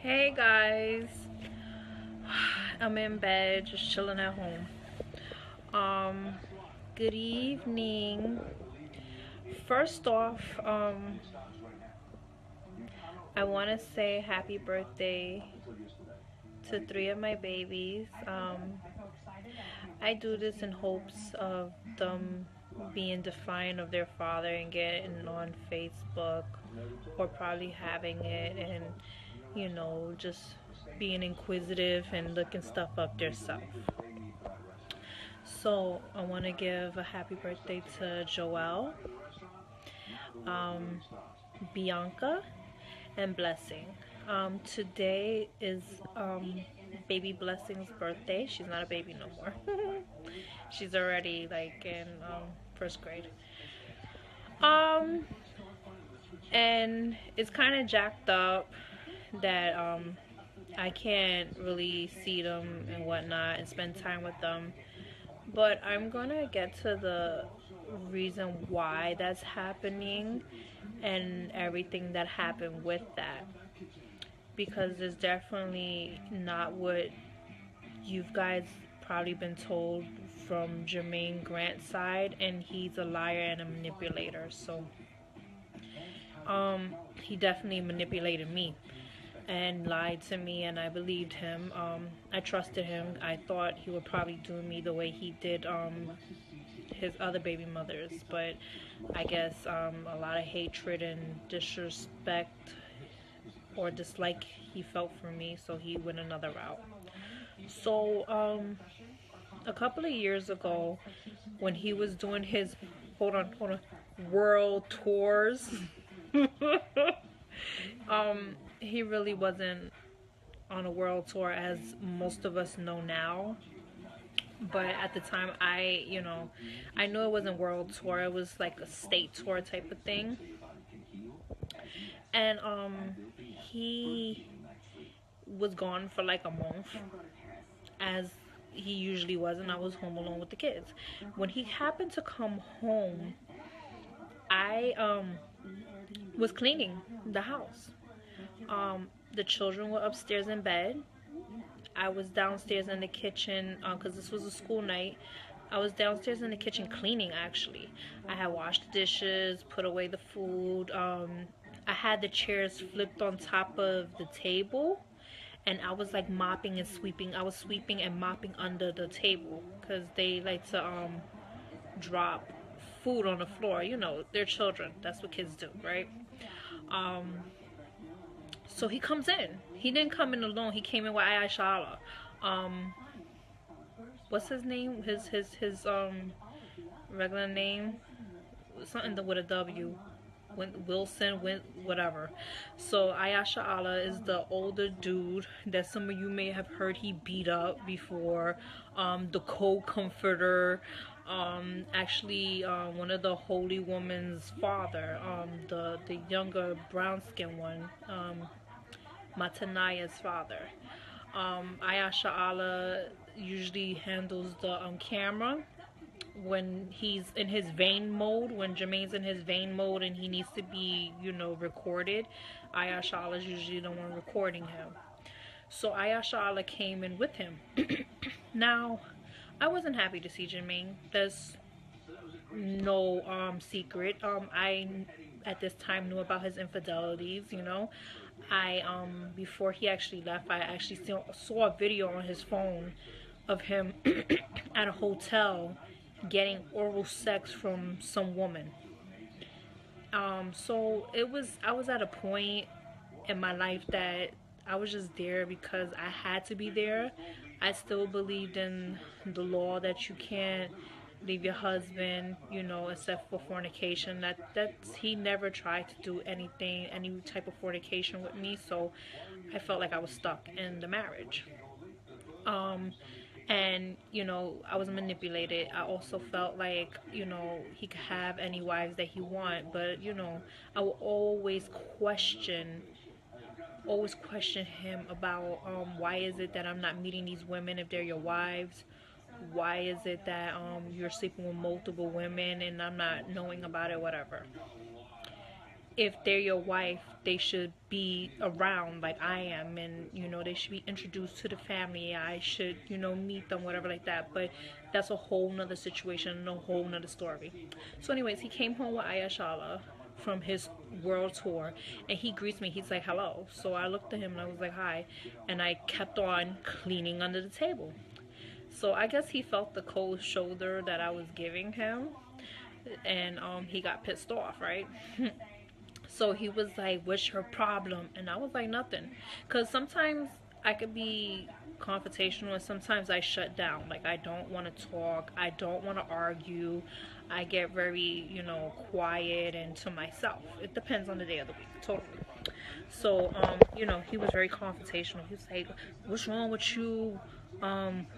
Hey guys, I'm in bed just chilling at home. Good evening. First off, I want to say happy birthday to 3 of my babies. I do this in hopes of them being defiant of their father and getting on Facebook, or probably having it and just being inquisitive and looking stuff up themselves. So I want to give a happy birthday to Joelle, um, Bianca, and Blessing. Today is baby Blessing's birthday. She's not a baby no more. She's already like in first grade. And it's kind of jacked up that I can't really see them and whatnot and spend time with them. But I'm gonna get to the reason why that's happening and everything that happened with that, because it's definitely not what you've guys probably been told from Jermaine Grant's side, and he's a liar and a manipulator. So he definitely manipulated me and lied to me, and I believed him. I trusted him. I thought he would probably do me the way he did his other baby mothers, but I guess a lot of hatred and disrespect or dislike he felt for me, so he went another route. So a couple of years ago, when he was doing his world tours, he really wasn't on a world tour as most of us know now. But at the time, I knew it wasn't world tour. It was like a state tour type of thing. And he was gone for like a month, as he usually was, and I was home alone with the kids. When he happened to come home, I was cleaning the house. The children were upstairs in bed. I was downstairs in the kitchen because this was a school night. I was downstairs in the kitchen cleaning, actually. I had washed the dishes, put away the food. I had the chairs flipped on top of the table, and I was like mopping and sweeping. I was sweeping and mopping under the table because they like to drop food on the floor. You know, they're children. That's what kids do, right? So he comes in. He didn't come in alone. He came in with Ayasha. What's his name? His regular name? Something with a W. Wilson, whatever. So Ayasha Allah is the older dude that some of you may have heard he beat up before. The co-comforter. Actually, one of the holy woman's father. The younger brown skin one. Matanaya's father. Ayasha Allah usually handles the camera when he's in his vain mode, when Jermaine's in his vain mode and he needs to be, recorded. Ayasha Allah is usually the one recording him. So Ayasha Allah came in with him. Now, I wasn't happy to see Jermaine. There's no secret. I at this time knew about his infidelities, I before he actually left, I actually saw a video on his phone of him at a hotel getting oral sex from some woman. So I was at a point in my life that I was just there because I had to be there. I still believed in the law that you can't leave your husband, except for fornication. That's he never tried to do any type of fornication with me, so I felt like I was stuck in the marriage. And I was manipulated. I also felt like he could have any wives that he want, but I will always question him about why is it that I'm not meeting these women if they're your wives. Why is it that you're sleeping with multiple women and I'm not knowing about it, whatever. if they're your wife, they should be around like I am, and you know, they should be introduced to the family. I should, you know, meet them, whatever like that. But that's a whole nother situation, a whole nother story. So anyways, he came home with Ayashala from his world tour, and he greets me. He's like, hello. So I looked at him and I was like, hi, and I kept on cleaning under the table. So I guess he felt the cold shoulder that I was giving him, and he got pissed off, right? So he was like, what's your problem? And I was like, nothing. Because sometimes I could be confrontational, and sometimes I shut down. Like, I don't want to talk. I don't want to argue. I get very, you know, quiet and to myself. It depends on the day of the week, totally. So, you know, he was very confrontational. He was like, what's wrong with you?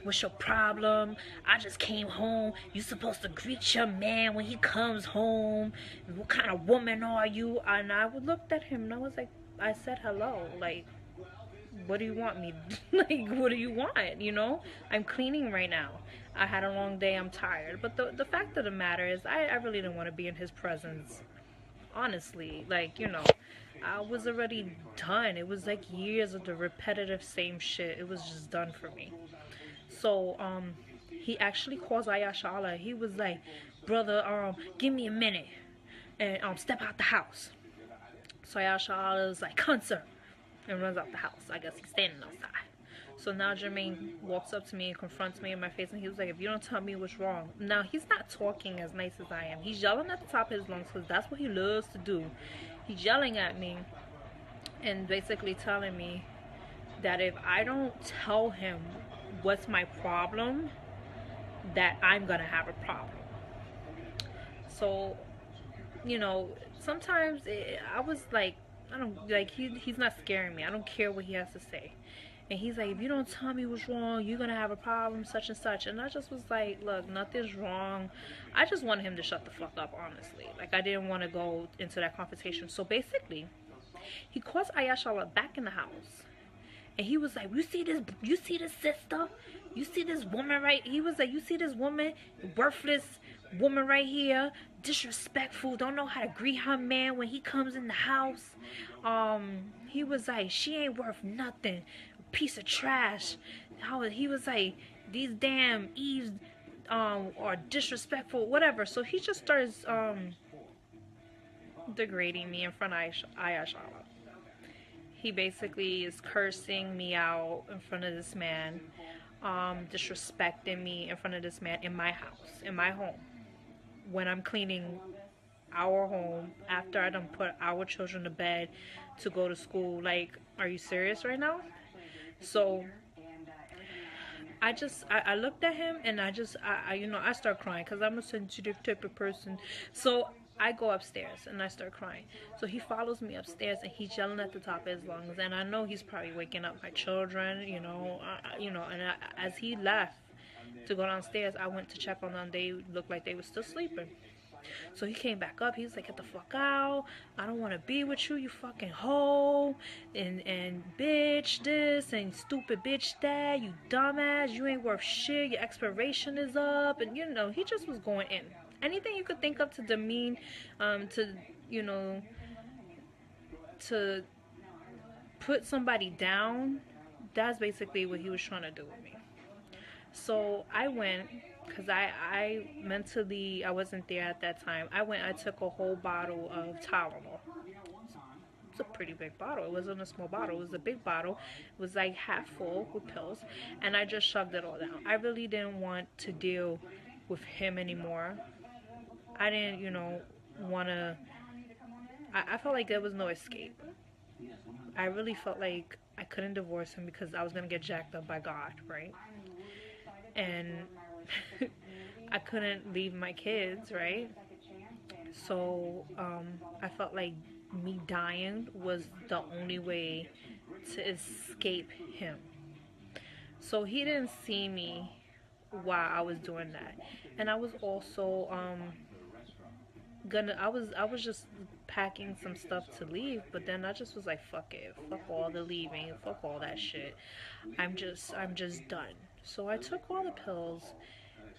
What's your problem? I just came home. You supposed to greet your man when he comes home. What kind of woman are you? And I looked at him and I was like, I said hello. Like, what do you want me? Like, what do you want? You know, I'm cleaning right now. I had a long day. I'm tired. But the fact of the matter is, I really didn't want to be in his presence. Honestly, like, you know, I was already done. It was like years of the repetitive same shit. It was just done for me. So he actually calls Ayashala. He was like, brother, give me a minute and step out the house. So Ayashala was like, concert, and runs out the house. I guess he's standing outside. So now Jermaine walks up to me and confronts me in my face, and he was like, if you don't tell me what's wrong. Now, he's not talking as nice as I am. He's yelling at the top of his lungs because that's what he loves to do. He's yelling at me and basically telling me that if I don't tell him what's my problem, that I'm gonna have a problem. So, you know, sometimes I was like, I don't, like, he's not scaring me. I don't care what he has to say. And he's like, if you don't tell me what's wrong, you're gonna have a problem, such and such. And I just was like, look, nothing's wrong. I just wanted him to shut the fuck up, honestly. Like, I didn't want to go into that confrontation. So basically, he calls Ayashala back in the house, and he was like, you see this sister? You see this woman right? He was like, you see this woman, worthless woman right here, disrespectful, don't know how to greet her man when he comes in the house. He was like, she ain't worth nothing, piece of trash. He was like, these damn Eves are disrespectful, whatever. So he just starts degrading me in front of Ayashala. He basically is cursing me out in front of this man, disrespecting me in front of this man in my house, in my home, when I'm cleaning our home after I done put our children to bed to go to school. Like, are you serious right now? So I looked at him, and I you know, I start crying because I'm a sensitive type of person. So I go upstairs and I start crying. So he follows me upstairs, and he's yelling at the top of his lungs, and I know he's probably waking up my children, you know, and as he left to go downstairs, I went to check on them. They looked like they were still sleeping. So he came back up. He was like, get the fuck out. I don't want to be with you, you fucking hoe. And bitch this, and stupid bitch that, you dumbass. You ain't worth shit. Your expiration is up. And, you know, he just was going in. Anything you could think of to demean, to, you know, to put somebody down, that's basically what he was trying to do with me. So I went, because I mentally, I wasn't there at that time. I took a whole bottle of Tylenol. It's a pretty big bottle. It wasn't a small bottle. It was a big bottle. It was like half full with pills. And I just shoved it all down. I really didn't want to deal with him anymore. I didn't, you know, want to, I felt like there was no escape. I really felt like I couldn't divorce him because I was going to get jacked up by God, right? And I couldn't leave my kids, right? So I felt like me dying was the only way to escape him. So he didn't see me while I was doing that. And I was also I was just packing some stuff to leave, but then I just was like, fuck it, fuck all the leaving, fuck all that shit. I'm just done. So I took all the pills,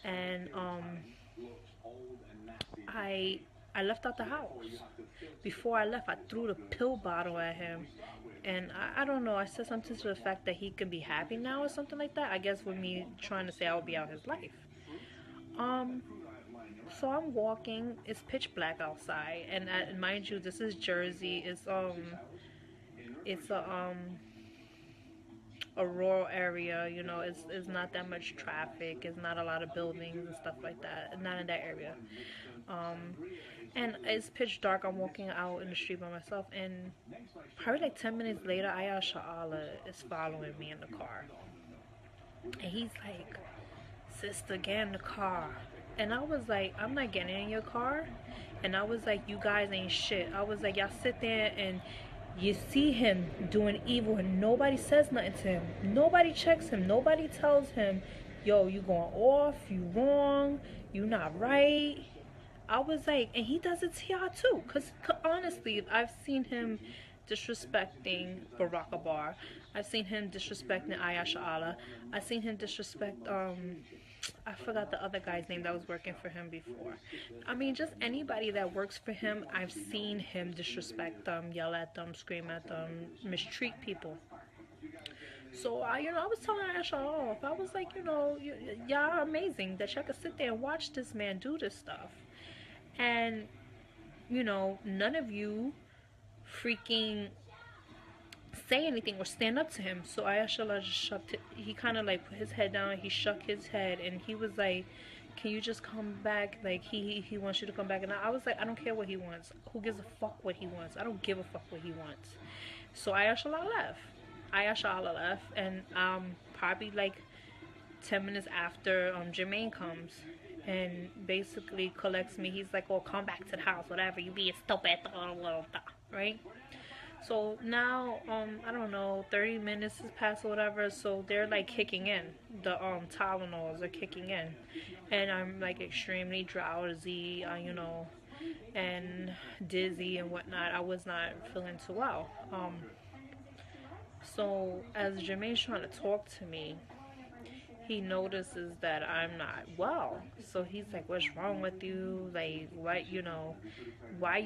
and I I left out the house. Before I left, I threw the pill bottle at him. And I don't know, I said something to the fact that he could be happy now or something like that. I guess with me trying to say I would be out his life. Um, so I'm walking. It's pitch black outside, and mind you, this is Jersey. It's a rural area. You know, it's not that much traffic. It's not a lot of buildings and stuff like that. Not in that area. Um, and it's pitch dark. I'm walking out in the street by myself, and probably like 10 minutes later, Alot is following me in the car, and he's like, "Sister, get in the car." And I was like, "I'm not getting in your car." And I was like, "You guys ain't shit." I was like, "Y'all sit there and you see him doing evil and nobody says nothing to him. Nobody checks him. Nobody tells him, yo, you going off, you wrong, you not right." I was like, and he does it to y'all too. Because honestly, I've seen him disrespecting Barack Obama. I've seen him disrespecting Alot. I've seen him disrespect, I forgot the other guy's name that was working for him before. I mean, just anybody that works for him, I've seen him disrespect them, yell at them, scream at them, mistreat people. So I was telling Asha off. I was like, y'all are amazing that y'all could sit there and watch this man do this stuff. And, none of you freaking say anything or stand up to him. So Ayashallah just shucked it. He kind of like put his head down. He shook his head and he was like, "Can you just come back? Like he wants you to come back." And I was like, "I don't care what he wants. Who gives a fuck what he wants? I don't give a fuck what he wants." So Ayashallah left. Ayashallah left, and probably like 10 minutes after, Jermaine comes and basically collects me. He's like, "Oh, come back to the house, whatever. You be a stupid," right? So now, I don't know, 30 minutes has passed or whatever, so they're like kicking in. The Tylenols are kicking in. And I'm like extremely drowsy, and dizzy and whatnot. I was not feeling too well. So as Jermaine's trying to talk to me, he notices that I'm not well. So he's like, "What's wrong with you? Like, why you not, why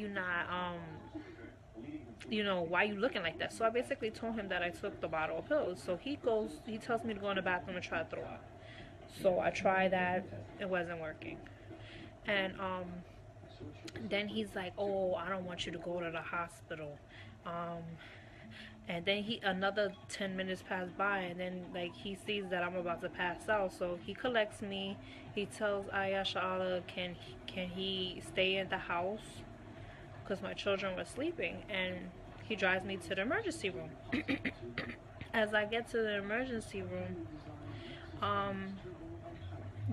you looking like that?" So I basically told him that I took the bottle of pills. So he tells me to go in the bathroom and try to throw up. So I tried that. It wasn't working. And then he's like, "Oh, I don't want you to go to the hospital." And then another 10 minutes passed by, and then like he sees that I'm about to pass out. So he collects me. He tells Ayasha, can he stay in the house? Because my children were sleeping, and he drives me to the emergency room. As I get to the emergency room,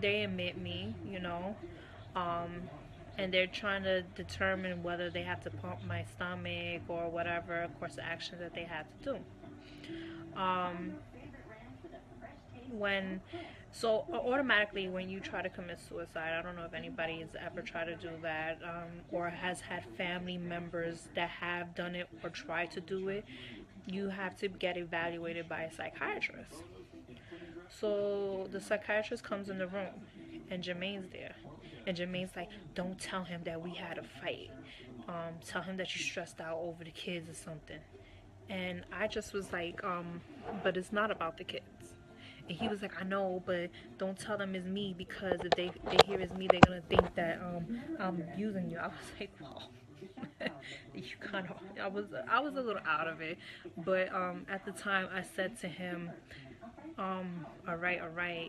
they admit me, and they're trying to determine whether they have to pump my stomach or whatever course of action that they have to do. So automatically when you try to commit suicide, I don't know if anybody has ever tried to do that, or has had family members that have done it or tried to do it, you have to get evaluated by a psychiatrist. So the psychiatrist comes in the room and Jermaine's there. And Jermaine's like, "Don't tell him that we had a fight. Tell him that you stressed out over the kids or something." And I just was like, "But it's not about the kids." And he was like, "I know, but don't tell them it's me, because if they hear it's me, they're gonna think that I'm abusing you." I was like, "Well, you kind of." I was a little out of it, but at the time I said to him, all right,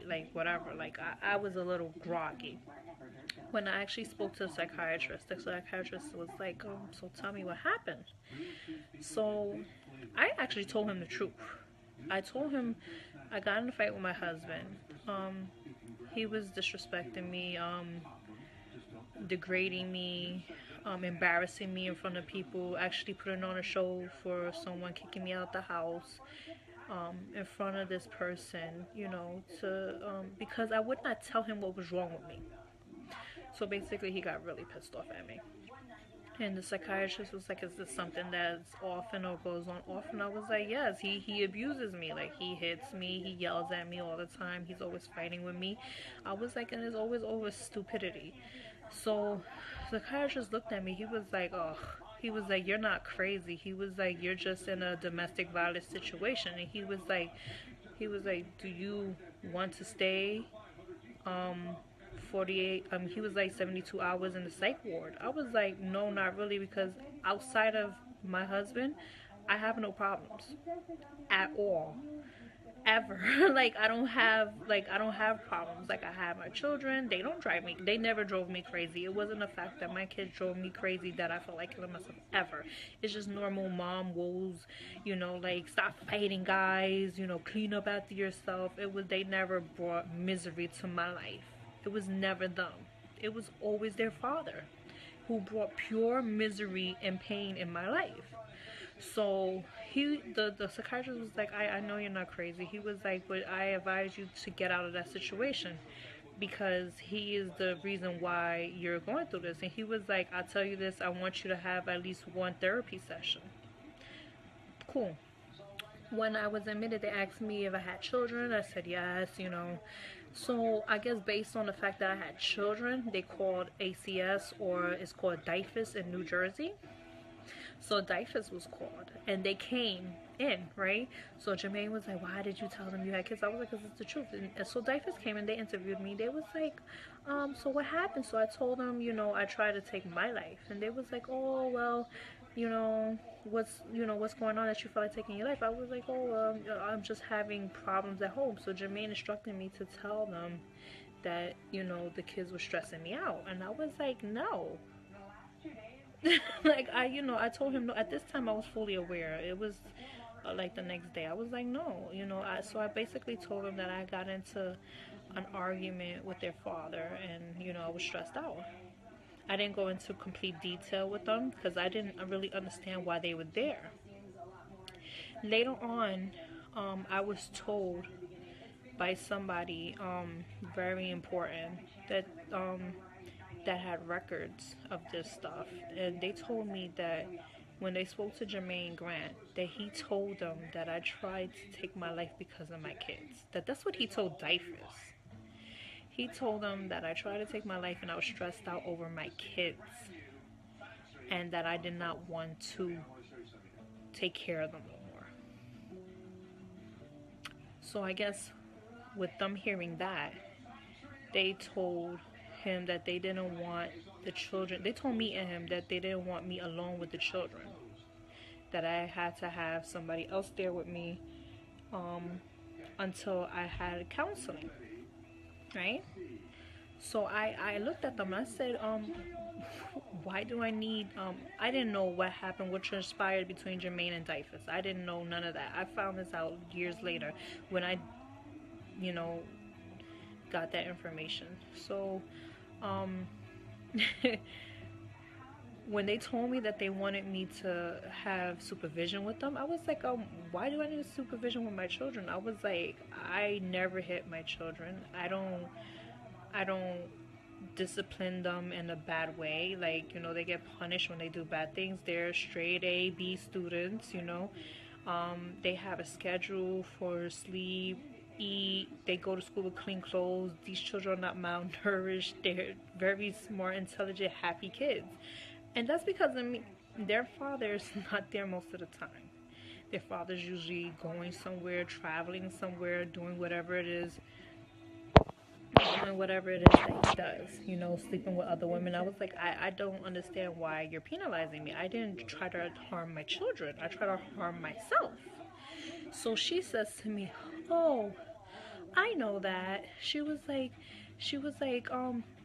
like whatever. Like I was a little groggy. When I actually spoke to the psychiatrist was like, "So tell me what happened." So I actually told him the truth. I told him I got in a fight with my husband. He was disrespecting me, degrading me, embarrassing me in front of people, actually putting on a show for someone, kicking me out the house, in front of this person, because I would not tell him what was wrong with me. So basically he got really pissed off at me. And the psychiatrist was like, "Is this something that's often or goes on often?" I was like, "Yes, he abuses me. Like, he hits me, he yells at me all the time, he's always fighting with me." I was like, "And it's always over stupidity." So the psychiatrist looked at me. He was like, oh, he was like, you're not crazy. He was like, you're just in a domestic violence situation. And he was like, do you want to stay 48, he was like 72 hours in the psych ward? I was like, no, not really, because outside of my husband, I have no problems at all, ever. Like, I don't have problems. Like, I have my children. They never drove me crazy. It wasn't the fact that my kids drove me crazy that I felt like killing myself, ever. It's just normal mom woes, like, stop fighting, guys, clean up after yourself. They never brought misery to my life. It was never them. It was always their father who brought pure misery and pain in my life. So the psychiatrist was like, I know you're not crazy. He was like, but I advise you to get out of that situation, because he is the reason why you're going through this. And he was like, I'll tell you this, I want you to have at least one therapy session. Cool. When I was admitted, they asked me if I had children. I said yes, So I guess based on the fact that I had children, they called ACS, or it's called DIFUS in New Jersey. So DIFUS was called, and they came in, right? So Jermaine was like, why did you tell them you had kids? I was like, because it's the truth. And so DIFUS came and they interviewed me. They was like, so what happened? So I told them, I tried to take my life. And they was like, oh, well, what's going on that you feel like taking your life? I was like, oh, I'm just having problems at home. So Jermaine instructed me to tell them that, the kids were stressing me out. And I was like, no. Like, I told him no. At this time I was fully aware. It was like the next day. I was like, no, so I basically told him that I got into an argument with their father, and I was stressed out. I didn't go into complete detail with them because I didn't really understand why they were there. Later on, I was told by somebody very important that had records of this stuff, and they told me that when they spoke to Jermaine Grant, that he told them that I tried to take my life because of my kids. That's what he told DIFUS. He told them that I tried to take my life and I was stressed out over my kids, and that I did not want to take care of them no more. So I guess with them hearing that, they told him that they didn't want the children. They told me and him that they didn't want me alone with the children, that I had to have somebody else there with me until I had counseling, right? So I looked at them and I said, why do I need, I didn't know what happened, what transpired between Jermaine and DIFUS. I didn't know none of that. I found this out years later when I, got that information. So when they told me that they wanted me to have supervision with them, I was like, why do I need supervision with my children? I was like, I never hit my children. I don't discipline them in a bad way. Like, they get punished when they do bad things. They're straight A, B students, they have a schedule for sleep, eat, they go to school with clean clothes. These children are not malnourished. They're very smart, intelligent, happy kids. And that's because their father's not there most of the time. Their father's usually going somewhere, traveling somewhere, doing whatever it is that he does, sleeping with other women. I was like, I don't understand why you're penalizing me. I didn't try to harm my children. I tried to harm myself. So she says to me, oh, I know that. She was like,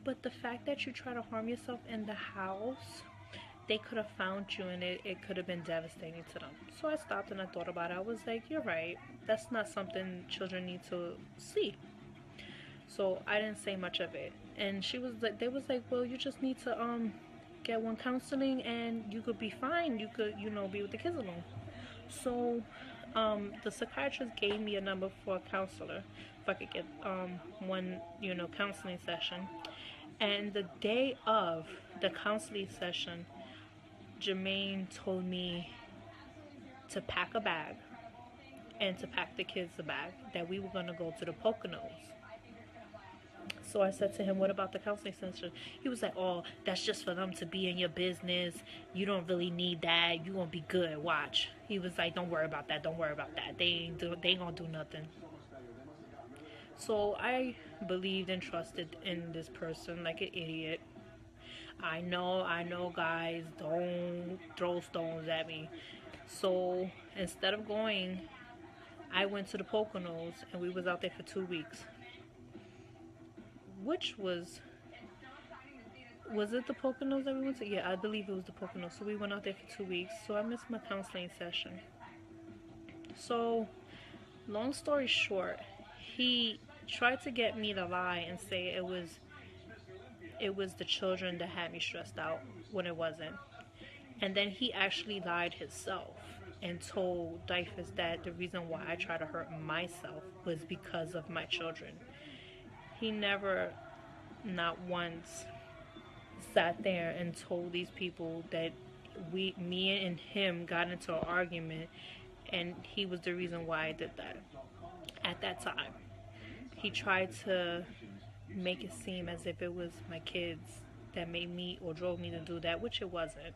but the fact that you try to harm yourself in the house, they could have found you, and it could have been devastating to them. So I stopped and I thought about it. I was like, you're right. That's not something children need to see. So I didn't say much of it. And they was like, well, you just need to get one counseling and you could be fine. You could, be with the kids alone. So the psychiatrist gave me a number for a counselor if I could get one, counseling session. And the day of the counseling session, Jermaine told me to pack a bag and to pack the kids a bag, that we were going to go to the Poconos. So I said to him, what about the counseling session? He was like, oh, that's just for them to be in your business. You don't really need that. You're going to be good. Watch. He was like, don't worry about that. Don't worry about that. They ain't going to do nothing. So I believed and trusted in this person like an idiot. I know, guys, don't throw stones at me. So instead of going, I went to the Poconos, and we was out there for 2 weeks. Which was it the Poconos that we went to? Yeah, I believe it was the Poconos. So we went out there for 2 weeks. So I missed my counseling session. So, long story short, he tried to get me to lie and say it was the children that had me stressed out when it wasn't. And then he actually lied himself and told Dyfus that the reason why I tried to hurt myself was because of my children. He never, not once, sat there and told these people that me and him got into an argument, and he was the reason why I did that. At that time, he tried to make it seem as if it was my kids that made me or drove me to do that, which it wasn't.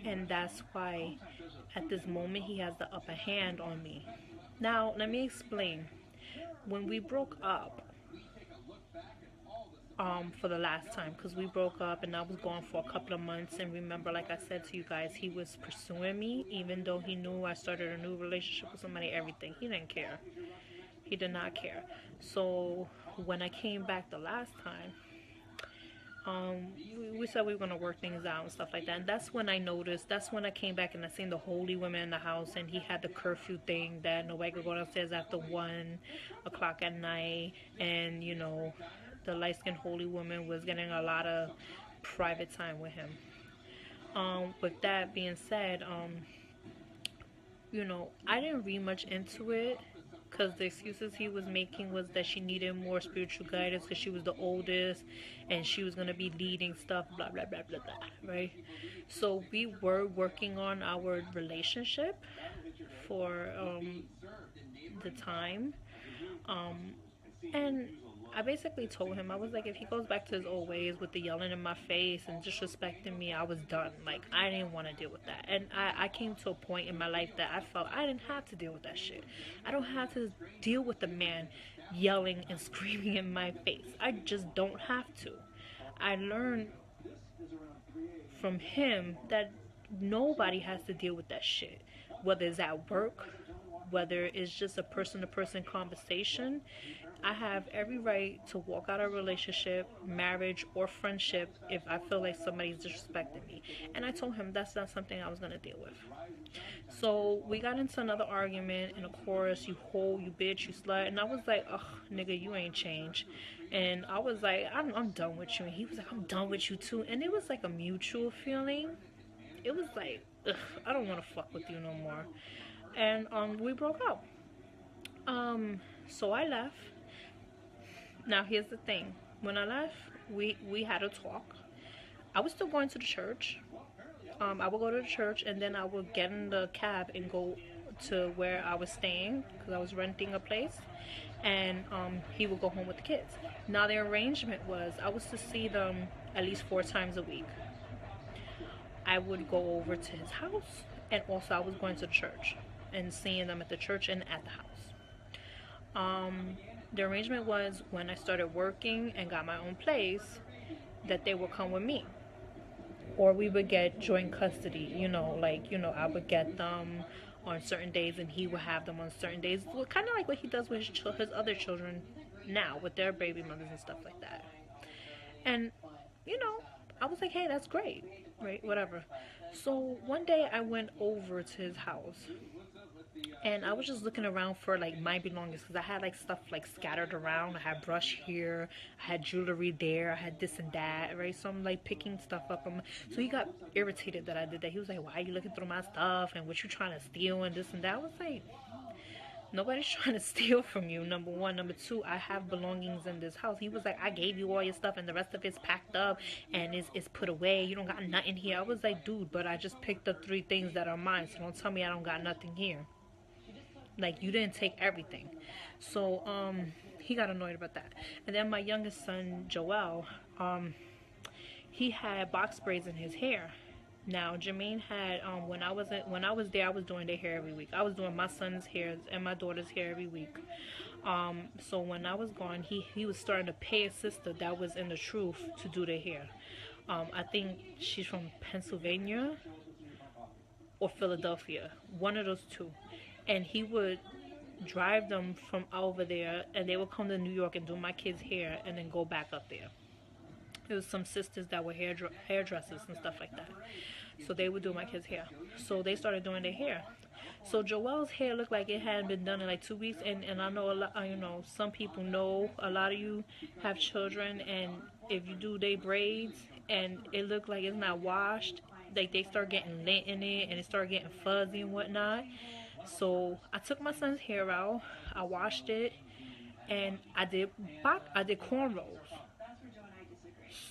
And that's why at this moment he has the upper hand on me. Now, let me explain. When we broke up, for the last time, because we broke up and I was gone for a couple of months, and remember, like I said to you guys, he was pursuing me, even though he knew I started a new relationship with somebody, everything. He didn't care. He did not care. So when I came back the last time, we said we were going to work things out and stuff like that. And that's when I noticed, that's when I came back and I seen the holy women in the house, and he had the curfew thing that nobody could go downstairs after 1 o'clock at night. And, you know, the light-skinned holy woman was getting a lot of private time with him. With that being said, you know, I didn't read much into it, because the excuses he was making was that she needed more spiritual guidance because she was the oldest and she was going to be leading stuff, blah, blah, blah, blah, blah, right? So we were working on our relationship for the time. And I basically told him, I was like, if he goes back to his old ways with the yelling in my face and disrespecting me, I was done. Like, I didn't want to deal with that. And I came to a point in my life that I felt I didn't have to deal with that shit. I don't have to deal with a man yelling and screaming in my face. I just don't have to. I learned from him that nobody has to deal with that shit. Whether it's at work, whether it's just a person-to-person conversation, I have every right to walk out of a relationship, marriage, or friendship if I feel like somebody's disrespecting me. And I told him that's not something I was going to deal with. So we got into another argument, and of course, you hoe, you bitch, you slut. And I was like, ugh, nigga, you ain't changed. And I was like, I'm done with you. And he was like, I'm done with you too. And it was like a mutual feeling. It was like, ugh, I don't want to fuck with you no more. And we broke up. So I left. Now here's the thing. When I left, we had a talk. I was still going to the church. I would go to the church, and then I would get in the cab and go to where I was staying, because I was renting a place, and he would go home with the kids. Now the arrangement was I was to see them at least 4 times a week. I would go over to his house, and also I was going to the church and seeing them at the church and at the house. The arrangement was when I started working and got my own place, that they would come with me. Or we would get joint custody, I would get them on certain days and he would have them on certain days. Well, kind of like what he does with his other children now, with their baby mothers and stuff like that. And, I was like, hey, that's great, right, whatever. So one day I went over to his house. And I was just looking around for, my belongings, because I had, stuff, scattered around. I had brush here, I had jewelry there, I had this and that, right? So I'm, picking stuff up. So he got irritated that I did that. He was like, why are you looking through my stuff, and what you trying to steal, and this and that. I was like, nobody's trying to steal from you, number one. Number two, I have belongings in this house. He was like, I gave you all your stuff, and the rest of it's packed up, and it's put away. You don't got nothing here. I was like, dude, but I just picked up 3 things that are mine, so don't tell me I don't got nothing here. You didn't take everything. So, he got annoyed about that. And then my youngest son, Joel, he had box braids in his hair. Now Jermaine had when I was there, I was doing their hair every week. I was doing my son's hair and my daughter's hair every week. So when I was gone, he was starting to pay a sister that was in the truth to do their hair. I think she's from Pennsylvania or Philadelphia, one of those two. And he would drive them from over there, and they would come to New York and do my kids' hair and then go back up there. It was some sisters that were hairdressers and stuff like that. So they would do my kids' hair. So they started doing their hair. So Joel's hair looked like it hadn't been done in like 2 weeks. And I know a lot, some people know, a lot of you have children, and if you do their braids and it looked like it's not washed, like they start getting lint in it and it started getting fuzzy and whatnot. So I took my son's hair out, I washed it, and I did cornrows.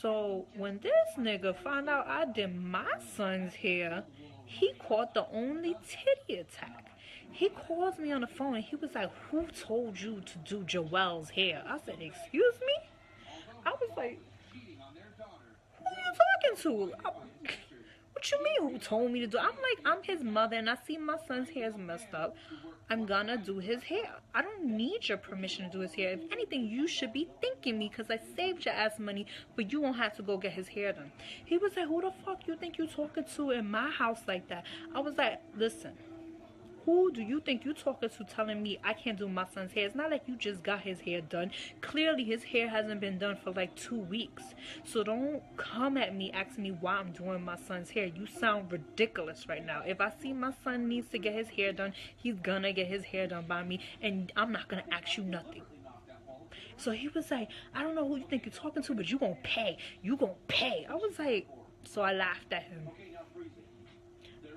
So when this nigga found out I did my son's hair, he caught the only titty attack. He calls me on the phone and he was like, "Who told you to do Joel's hair?" I said, "Excuse me?" I was like, "Who are you talking to?" What you mean, who told me to do? I'm like, I'm his mother and I see my son's hair is messed up. I'm gonna do his hair. I don't need your permission to do his hair. If anything, you should be thanking me because I saved your ass money, but you won't have to go get his hair done. He was like, "Who the fuck you think you talking to in my house like that?" I was like, "Listen, who do you think you talking to telling me I can't do my son's hair? It's not like you just got his hair done. Clearly his hair hasn't been done for like 2 weeks. So don't come at me asking me why I'm doing my son's hair. You sound ridiculous right now. If I see my son needs to get his hair done, he's gonna get his hair done by me, and I'm not gonna ask you nothing." So he was like, "I don't know who you think you're talking to, but you gonna pay. You gonna pay." I was like, so I laughed at him.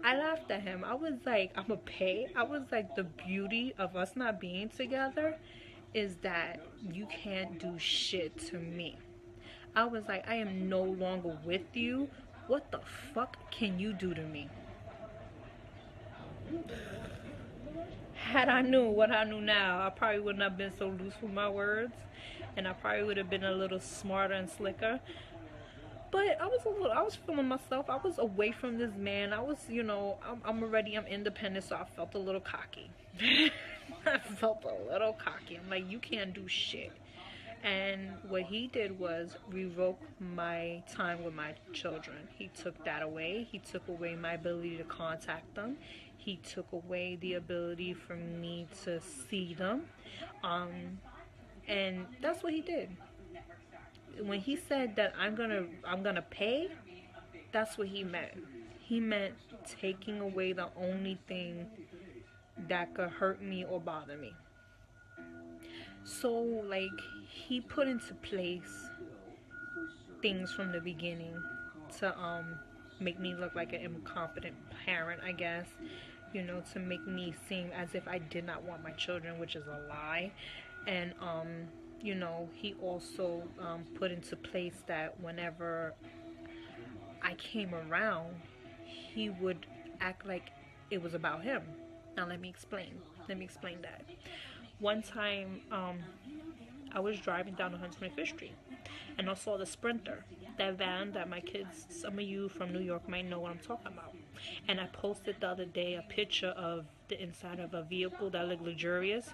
I was like, "I'm gonna pay." I was like, the beauty of us not being together is that you can't do shit to me. I was like, I am no longer with you. What the fuck can you do to me? Had I knew what I knew now, I probably wouldn't have been so loose with my words, and I probably would have been a little smarter and slicker. But I was feeling myself. I was away from this man. I was, I'm independent, so I felt a little cocky. I'm like, you can't do shit. And what he did was revoke my time with my children. He took that away. He took away my ability to contact them. He took away the ability for me to see them. And that's what he did. When he said that I'm gonna pay, that's what he meant. He meant taking away the only thing that could hurt me or bother me. So like, he put into place things from the beginning to make me look like an incompetent parent, I guess, to make me seem as if I did not want my children, which is a lie. And he also put into place that whenever I came around, he would act like it was about him. Now let me explain that. One time, I was driving down 125th Street, and I saw the Sprinter, that van that my kids, some of you from New York might know what I'm talking about. And I posted the other day a picture of the inside of a vehicle that looked luxurious.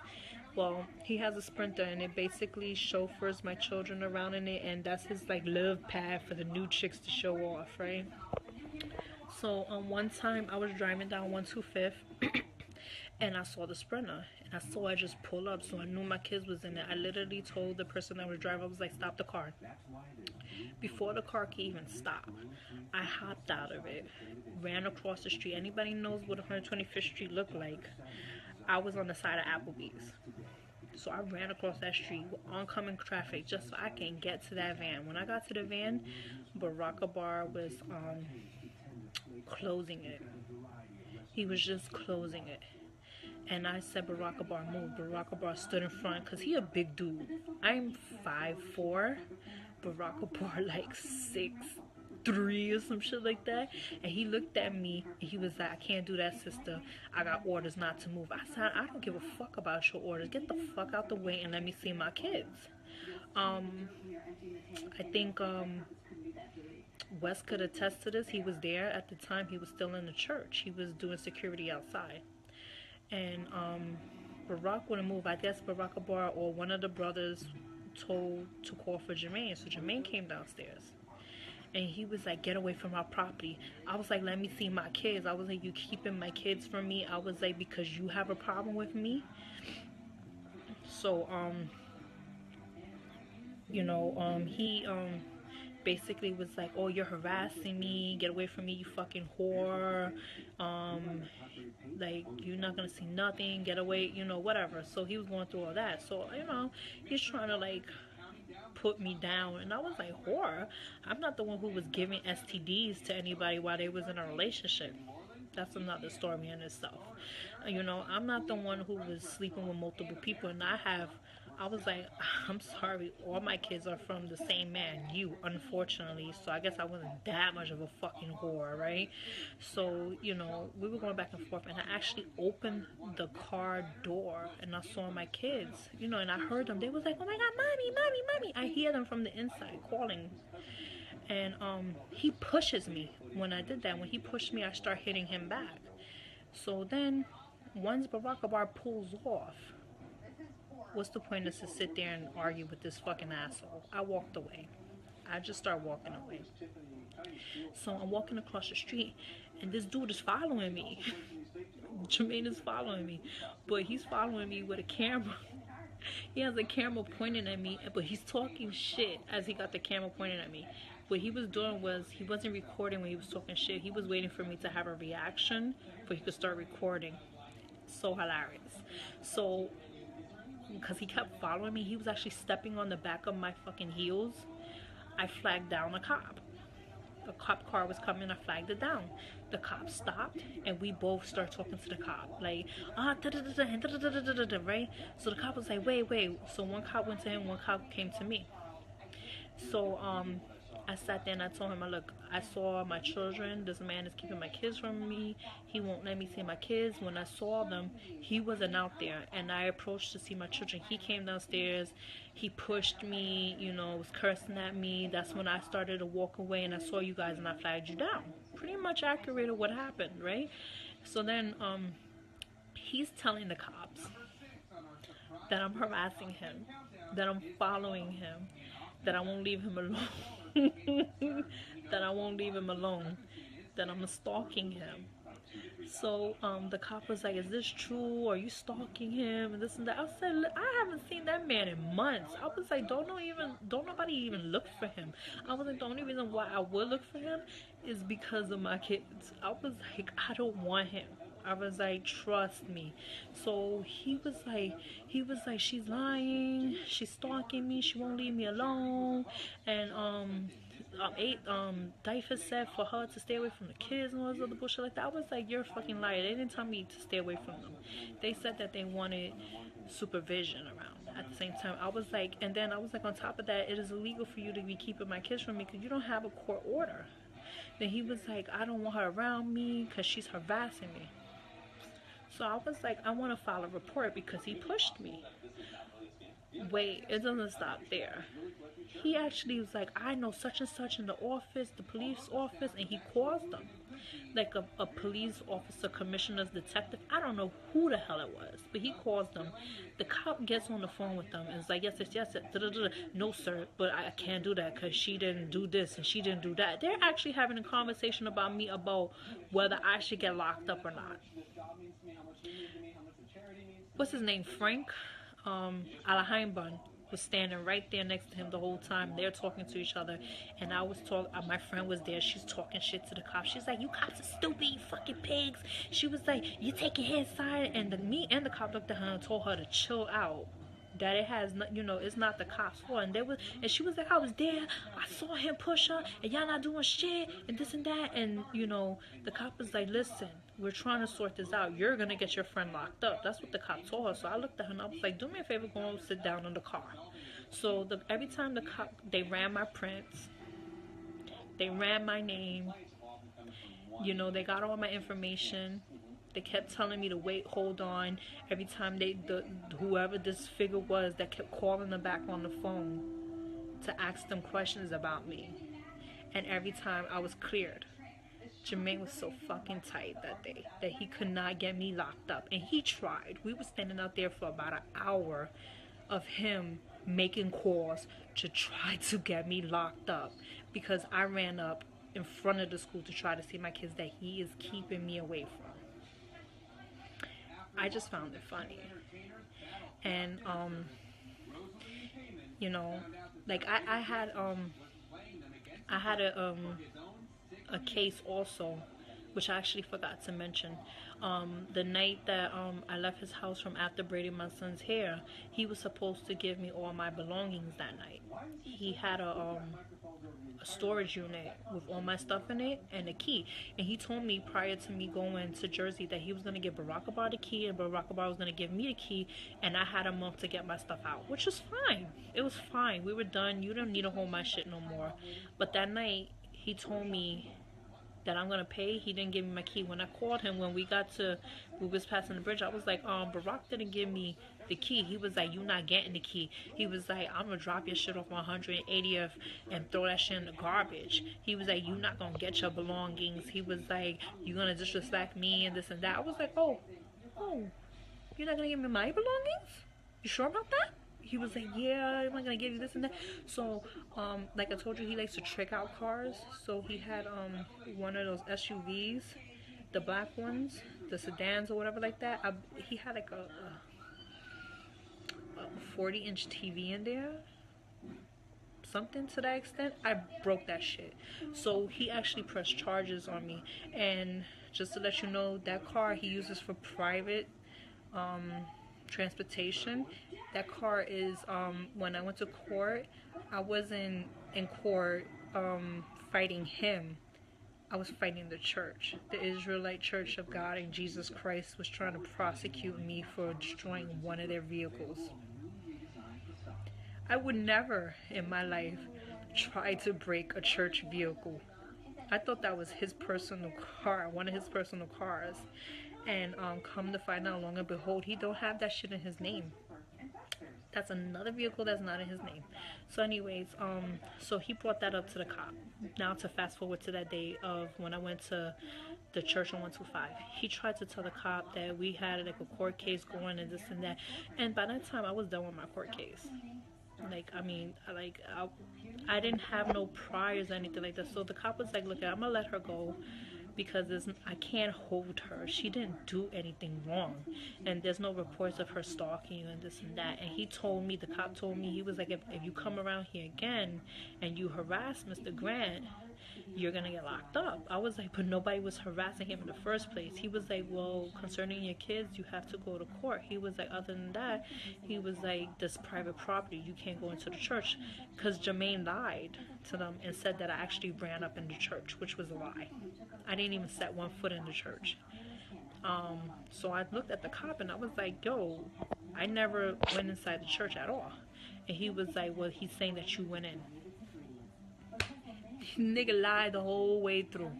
Well, he has a Sprinter, and it basically chauffeurs my children around in it, and that's his like love pad for the new chicks to show off, right? So one time I was driving down 125th and I saw the Sprinter, and I saw it just pull up, so I knew my kids was in it. I literally told the person that was driving, I was like, "Stop the car." Before the car could even stop, I hopped out of it, ran across the street. Anybody knows what 125th Street looked like? I was on the side of Applebee's. So I ran across that street with oncoming traffic just so I can get to that van. When I got to the van, Barack Obama was closing it. He was just closing it. And I said, "Barack Obama, move." Barack Obama stood in front because he a big dude. I'm 5'4". Barack Obama like 6'8". 3 or some shit like that. And he looked at me and he was like, I can't do that, sister. I got orders not to move. I said, I don't give a fuck about your orders. Get the fuck out the way and let me see my kids. I think Wes could attest to this. He was there at the time. He was still in the church. He was doing security outside. And Barack wouldn't move. I guess Barack Obama or one of the brothers told to call for Jermaine. So Jermaine came downstairs. And he was like, get away from our property. I was like, let me see my kids. I was like, you keeping my kids from me? I was like, because you have a problem with me? So, he basically was like, oh, you're harassing me. Get away from me, you fucking whore. Like, you're not gonna see nothing. Get away, whatever. So he was going through all that. So, he's trying to, like, put me down. And I was like, whore? I'm not the one who was giving STDs to anybody while they was in a relationship. That's another story in itself. I'm not the one who was sleeping with multiple people. And I was like, I'm sorry, all my kids are from the same man, you, unfortunately. So I guess I wasn't that much of a fucking whore, right? So, we were going back and forth, and I actually opened the car door, and I saw my kids, and I heard them. They was like, oh my God, mommy, mommy, mommy. I hear them from the inside calling. And he pushes me. When I did that, when he pushed me, I start hitting him back. So then, once Barack Obama pulls off, what's the point is to sit there and argue with this fucking asshole? I walked away. I just started walking away. So I'm walking across the street, and this dude is following me. Jermaine is following me, but he's following me with a camera. He has a camera pointing at me, but he's talking shit as he got the camera pointing at me. What he was doing was, he wasn't recording when he was talking shit. He was waiting for me to have a reaction before he could start recording. So hilarious. So, because he kept following me, he was actually stepping on the back of my fucking heels. I flagged down a cop. A cop car was coming, I flagged it down. The cop stopped, and we both started talking to the cop. Like, right? So the cop was like, wait. So one cop went to him, one cop came to me. So, I sat there and I told him, look, I saw my children. This man is keeping my kids from me. He won't let me see my kids. When I saw them, he wasn't out there. And I approached to see my children. He came downstairs. He pushed me, was cursing at me. That's when I started to walk away, and I saw you guys and I flagged you down. Pretty much accurate of what happened, right? So then he's telling the cops that I'm harassing him, that I'm following him, that I won't leave him alone. That I won't leave him alone, that I'm stalking him. So the cop was like, is this true? Are you stalking him? And this and that. I said, I haven't seen that man in months. I was like, don't nobody even look for him. I was like, the only reason why I would look for him is because of my kids. I was like, I don't want him. I was like, trust me. So he was like, she's lying, she's stalking me, she won't leave me alone. And Dyfus said for her to stay away from the kids and all this other bullshit like that. I was like, you're a fucking liar. They didn't tell me to stay away from them. They said that they wanted supervision around. At the same time, I was like, and then I was like, on top of that, it is illegal for you to be keeping my kids from me because you don't have a court order. Then he was like, I don't want her around me because she's harassing me. So I was like, I want to file a report because he pushed me. Wait, it doesn't stop there. He actually was like, I know such and such in the office, the police office, and he calls them. Like a police officer, commissioner's detective. I don't know who the hell it was, but he calls them. The cop gets on the phone with them and is like, yes. No, sir, but I can't do that because she didn't do this and she didn't do that. They're actually having a conversation about me about whether I should get locked up or not. What's his name? Frank? Alot was standing right there next to him the whole time. They're talking to each other, and I was talking. My friend was there. She's talking shit to the cops. She's like, "You cops are stupid, you fucking pigs." She was like, "You take your head aside," and me and the cop looked at her and told her to chill out. That it has, it's not the cops' fault. And she was like, I was there. I saw him push her, and y'all not doing shit, and this and that. And the cop was like, listen, we're trying to sort this out. You're gonna get your friend locked up. That's what the cop told her. So I looked at her and I was like, do me a favor, go and sit down in the car. So every time they ran my prints, They ran my name. You know, they got all my information. They kept telling me to wait, hold on. Every time whoever this figure was that kept calling them back on the phone to ask them questions about me. And every time I was cleared. Jermaine was so fucking tight that day that he could not get me locked up. And he tried. We were standing out there for about an hour of him making calls to try to get me locked up, because I ran up in front of the school to try to see my kids that he is keeping me away from. I just found it funny. And you know, like I had a case also, which I actually forgot to mention. The night that I left his house from after braiding my son's hair, he was supposed to give me all my belongings that night. He had a storage unit with all my stuff in it and a key, and he told me prior to me going to Jersey that he was going to give Barack Obama the key, and Barack Obama was going to give me the key, and I had a month to get my stuff out, which was fine. It was fine. We were done. You don't need to hold my shit no more. But that night he told me that I'm gonna pay. He didn't give me my key. When I called him, when we was passing the bridge, I was like, Barack didn't give me the key. He was like, you not getting the key. He was like, I'm gonna drop your shit off my 180th and throw that shit in the garbage. He was like, you not gonna get your belongings. He was like, you gonna disrespect me and this and that. I was like, oh, you're not gonna give me my belongings? You sure about that? He was like, yeah, I'm not gonna give you this and that. So, like I told you, he likes to trick out cars. So he had one of those SUVs, the black ones, the sedans or whatever like that. He had like a 40-inch TV in there, something to that extent. I broke that shit. So he actually pressed charges on me. And just to let you know, that car he uses for private transportation. That car is when I went to court, I wasn't in court fighting him. I was fighting the church. The Israelite Church of God and Jesus Christ was trying to prosecute me for destroying one of their vehicles. I would never in my life try to break a church vehicle. I thought that was his personal car, one of his personal cars. And come to find out, long and behold, he don't have that shit in his name. That's another vehicle that's not in his name. So anyways, so he brought that up to the cop. Now to fast forward to that day of when I went to the church on 125. He tried to tell the cop that we had like a court case going and this and that. And by that time, I was done with my court case. Like, I mean, I didn't have no priors or anything like that. So the cop was like, look, I'm gonna let her go, because I can't hold her. She didn't do anything wrong, and there's no reports of her stalking you and this and that. And he told me, the cop told me, he was like, if you come around here again and you harass Mr. Grant, you're gonna get locked up. I was like, but nobody was harassing him in the first place. He was like, well, concerning your kids, you have to go to court. He was like, other than that, he was like, this private property, you can't go into the church. Because Jermaine lied to them and said that I actually ran up in the church, which was a lie. I didn't even set one foot in the church. So I looked at the cop and I was like, yo, I never went inside the church at all. And he was like, well, he's saying that you went in. Nigga lied the whole way through.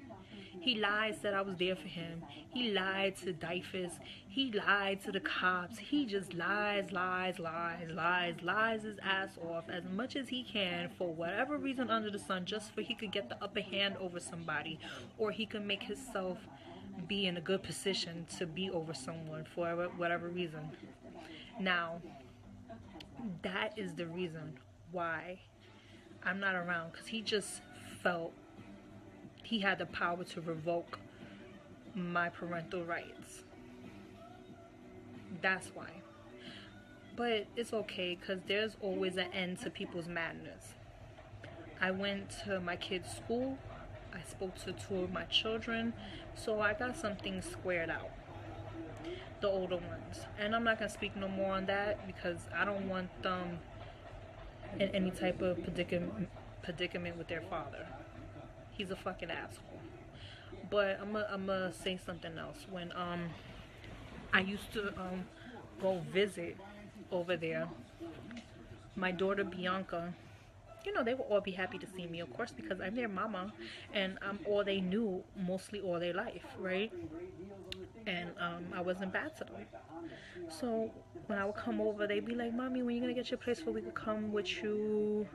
He lied, said I was there for him. He lied to Dyfus. He lied to the cops. He just lies his ass off as much as he can for whatever reason under the sun, just for he could get the upper hand over somebody, or he could make himself be in a good position to be over someone for whatever reason. Now, that is the reason why I'm not around, because he just felt he had the power to revoke my parental rights. That's why. But it's okay, because there's always an end to people's madness. I went to my kids' school. I spoke to 2 of my children. So I got some things squared out. The older ones. And I'm not going to speak no more on that, because I don't want them in any type of predicament with their father. He's a fucking asshole. But I'm gonna say something else. When I used to go visit over there, my daughter Bianca, you know, they will all be happy to see me, of course, because I'm their mama and I'm all they knew mostly all their life, right? And I wasn't bad to them. So when I would come over, they'd be like, Mommy, when you gonna get your place where we could come with you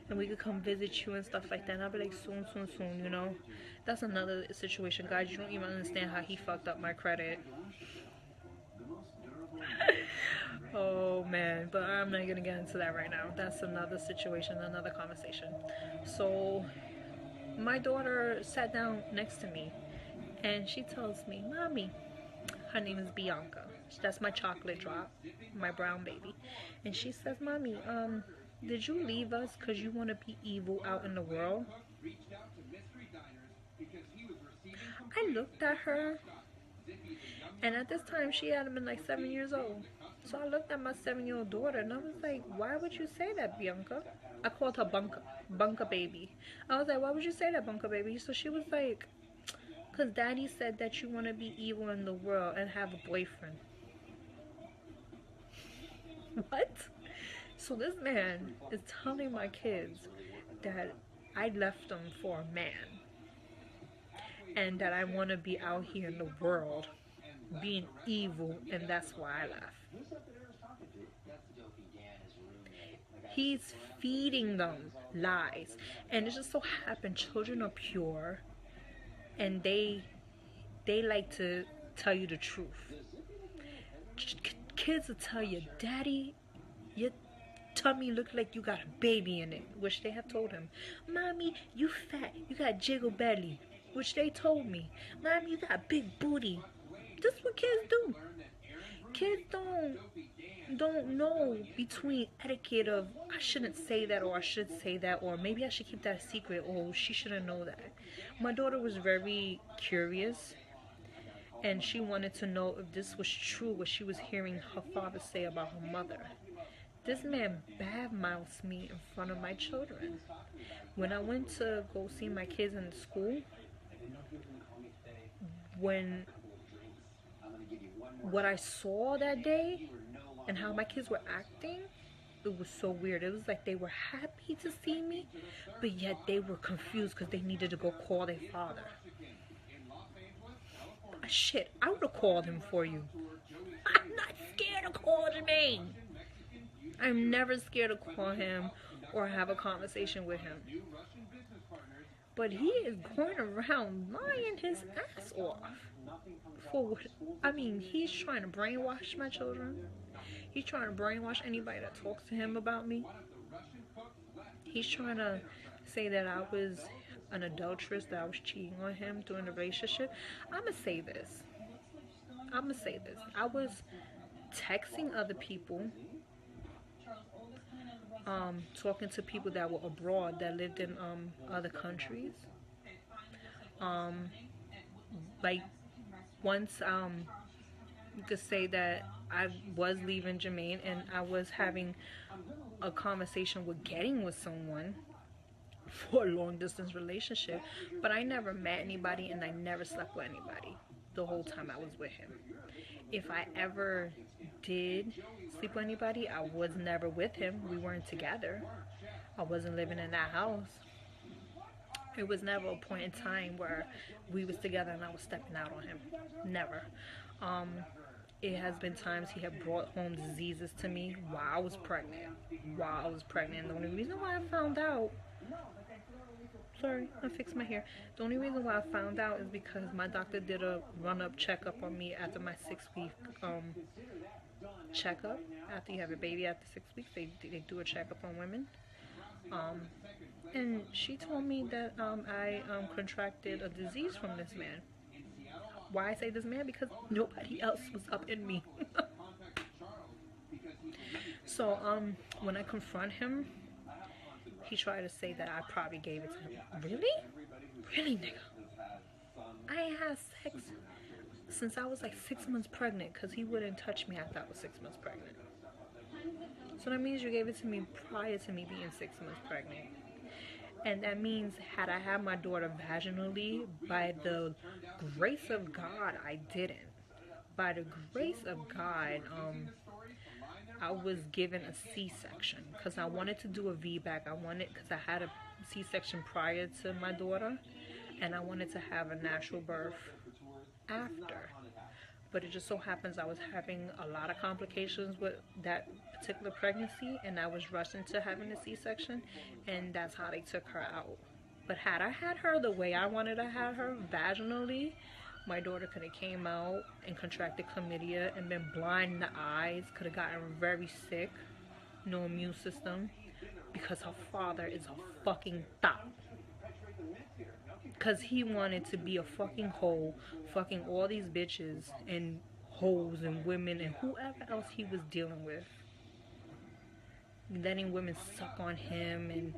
and we could come visit you and stuff like that? And I'd be like, soon, soon, soon, you know? That's another situation, guys. You don't even understand how he fucked up my credit. Oh man, but I'm not gonna get into that right now. That's another situation, another conversation. So my daughter sat down next to me and she tells me, Mommy, her name is Bianca. That's my chocolate drop, my brown baby. And she says, Mommy, did you leave us because you want to be evil out in the world? I looked at her, and at this time she had been like 7 years old. So I looked at my 7-year-old daughter and I was like, why would you say that, Bianca? I called her Bunka baby. I was like, why would you say that, Bunka baby? So she was like, because Daddy said that you want to be evil in the world and have a boyfriend. What? So this man is telling my kids that I left them for a man and that I want to be out here in the world being evil, and that's why I left. He's feeding them lies, and it just so happened children are pure and they like to tell you the truth. Kids will tell you, Daddy, your tummy look like you got a baby in it, which they have told him. Mommy, you fat, you got jiggle belly, which they told me. Mommy, you got big booty. This is what kids do. Kids don't know between etiquette of I shouldn't say that or I should say that, or maybe I should keep that a secret, or she shouldn't know that. My daughter was very curious and she wanted to know if this was true, what she was hearing her father say about her mother. This man badmouthed me in front of my children. When I went to go see my kids in school, what I saw that day and how my kids were acting, it was so weird. It was like they were happy to see me, but yet they were confused because they needed to go call their father. Shit, I would have called him for you. I'm not scared to call Jermaine. I'm never scared to call him or have a conversation with him. But he is going around lying his ass off. For what? I mean, he's trying to brainwash my children. He's trying to brainwash anybody that talks to him about me. He's trying to say that I was an adulteress, that I was cheating on him during the relationship. I'm going to say this. I was texting other people, talking to people that were abroad, that lived in other countries. Like once you could say that I was leaving Jermaine and I was having a conversation with getting with someone for a long distance relationship, but I never met anybody and I never slept with anybody the whole time I was with him. If I ever did sleep with anybody, I was never with him. We weren't together. I wasn't living in that house. It was never a point in time where we was together and I was stepping out on him. Never. It has been times he had brought home diseases to me while I was pregnant. The only reason why I found out, sorry, I fixed my hair. The only reason why I found out is because my doctor did a run-up checkup on me after my 6-week checkup. After you have a baby after 6 weeks, they do a checkup on women. And she told me that I contracted a disease from this man. Why I say this man? Because nobody else was up in me. So when I confront him, he tried to say that I probably gave it to him. Really, nigga? I ain't had sex since I was like 6 months pregnant, because he wouldn't touch me after I was 6 months pregnant. So that means you gave it to me prior to me being 6 months pregnant. And that means had I had my daughter vaginally, by the grace of God, I didn't. by the grace of God, I was given a C-section because I wanted to do a VBAC. Because I had a C-section prior to my daughter, and I wanted to have a natural birth after. But it just so happens I was having a lot of complications with that particular pregnancy, and I was rushed into having a C-section, and that's how they took her out. But had I had her the way I wanted to have her, vaginally, my daughter could have came out and contracted chlamydia and been blind in the eyes, could have gotten very sick, no immune system, because her father is a fucking thot. Because he wanted to be a fucking hoe, fucking all these bitches and hoes and women and whoever else he was dealing with. Letting women suck on him and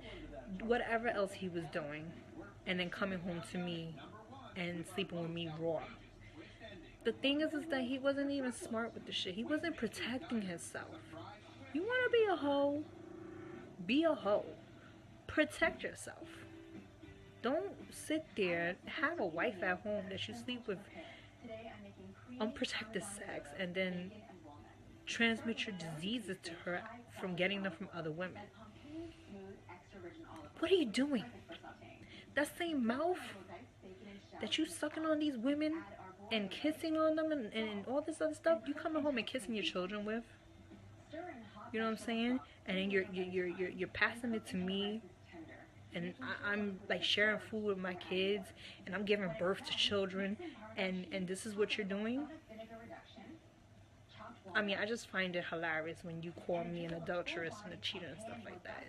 whatever else he was doing. And then coming home to me and sleeping with me raw. The thing is that he wasn't even smart with the shit. He wasn't protecting himself. You want to be a hoe? Be a hoe. Protect yourself. Don't sit there, have a wife at home that you sleep with unprotected sex and then transmit your diseases to her from getting them from other women. What are you doing? That same mouth that you sucking on these women and kissing on them and all this other stuff, you coming home and kissing your children with? You know what I'm saying? And then you're passing it to me. And I'm like sharing food with my kids, and I'm giving birth to children, and this is what you're doing? I mean, I just find it hilarious when you call me an adulteress and a cheater and stuff like that.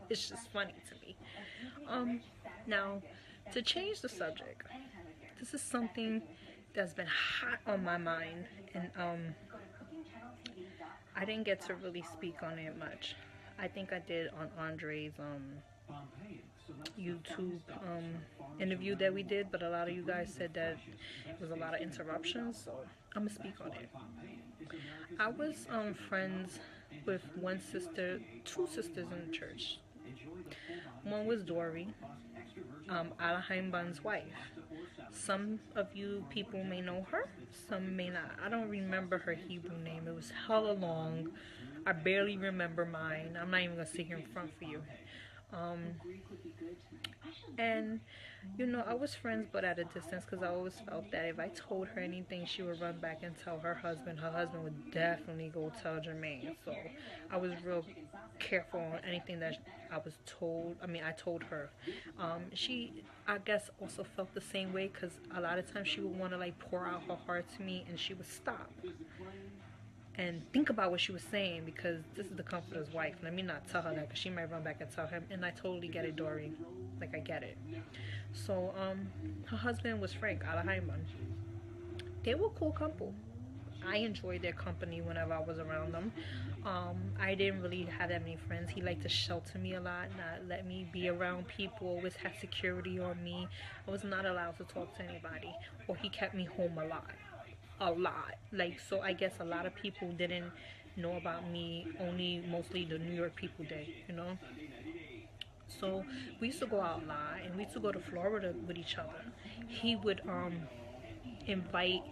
It's just funny to me. Now, to change the subject, this is something that's been hot on my mind, and I didn't get to really speak on it much. I think I did on Andre's YouTube interview that we did, but a lot of you guys said that there was a lot of interruptions, so I'm gonna speak on it. I was friends with two sisters in the church. One was Dory, Alot wife. Some of you people may know her, some may not. I don't remember her Hebrew name. It was hella long. I barely remember mine. I'm not even gonna sit here in front for you. And you know, I was friends but at a distance, because I always felt that if I told her anything, she would run back and tell her husband. Her husband would definitely go tell Jermaine. So I was real careful on anything that I was told. I mean, I told her. She, I guess, also felt the same way, because a lot of times she would want to like pour out her heart to me, and she would stop and think about what she was saying, because this is the comforter's wife. Let me not tell her that, because she might run back and tell him. And I totally get it, Dory. Like, I get it. So her husband was Frank, Alot. They were a cool couple. I enjoyed their company whenever I was around them. I didn't really have that many friends. He liked to shelter me a lot, not let me be around people, always had security on me. I was not allowed to talk to anybody, or he kept me home a lot. Like, so I guess a lot of people didn't know about me. Only mostly the New York people did, you know. So we used to go out a lot, and we used to go to Florida with each other. He would invite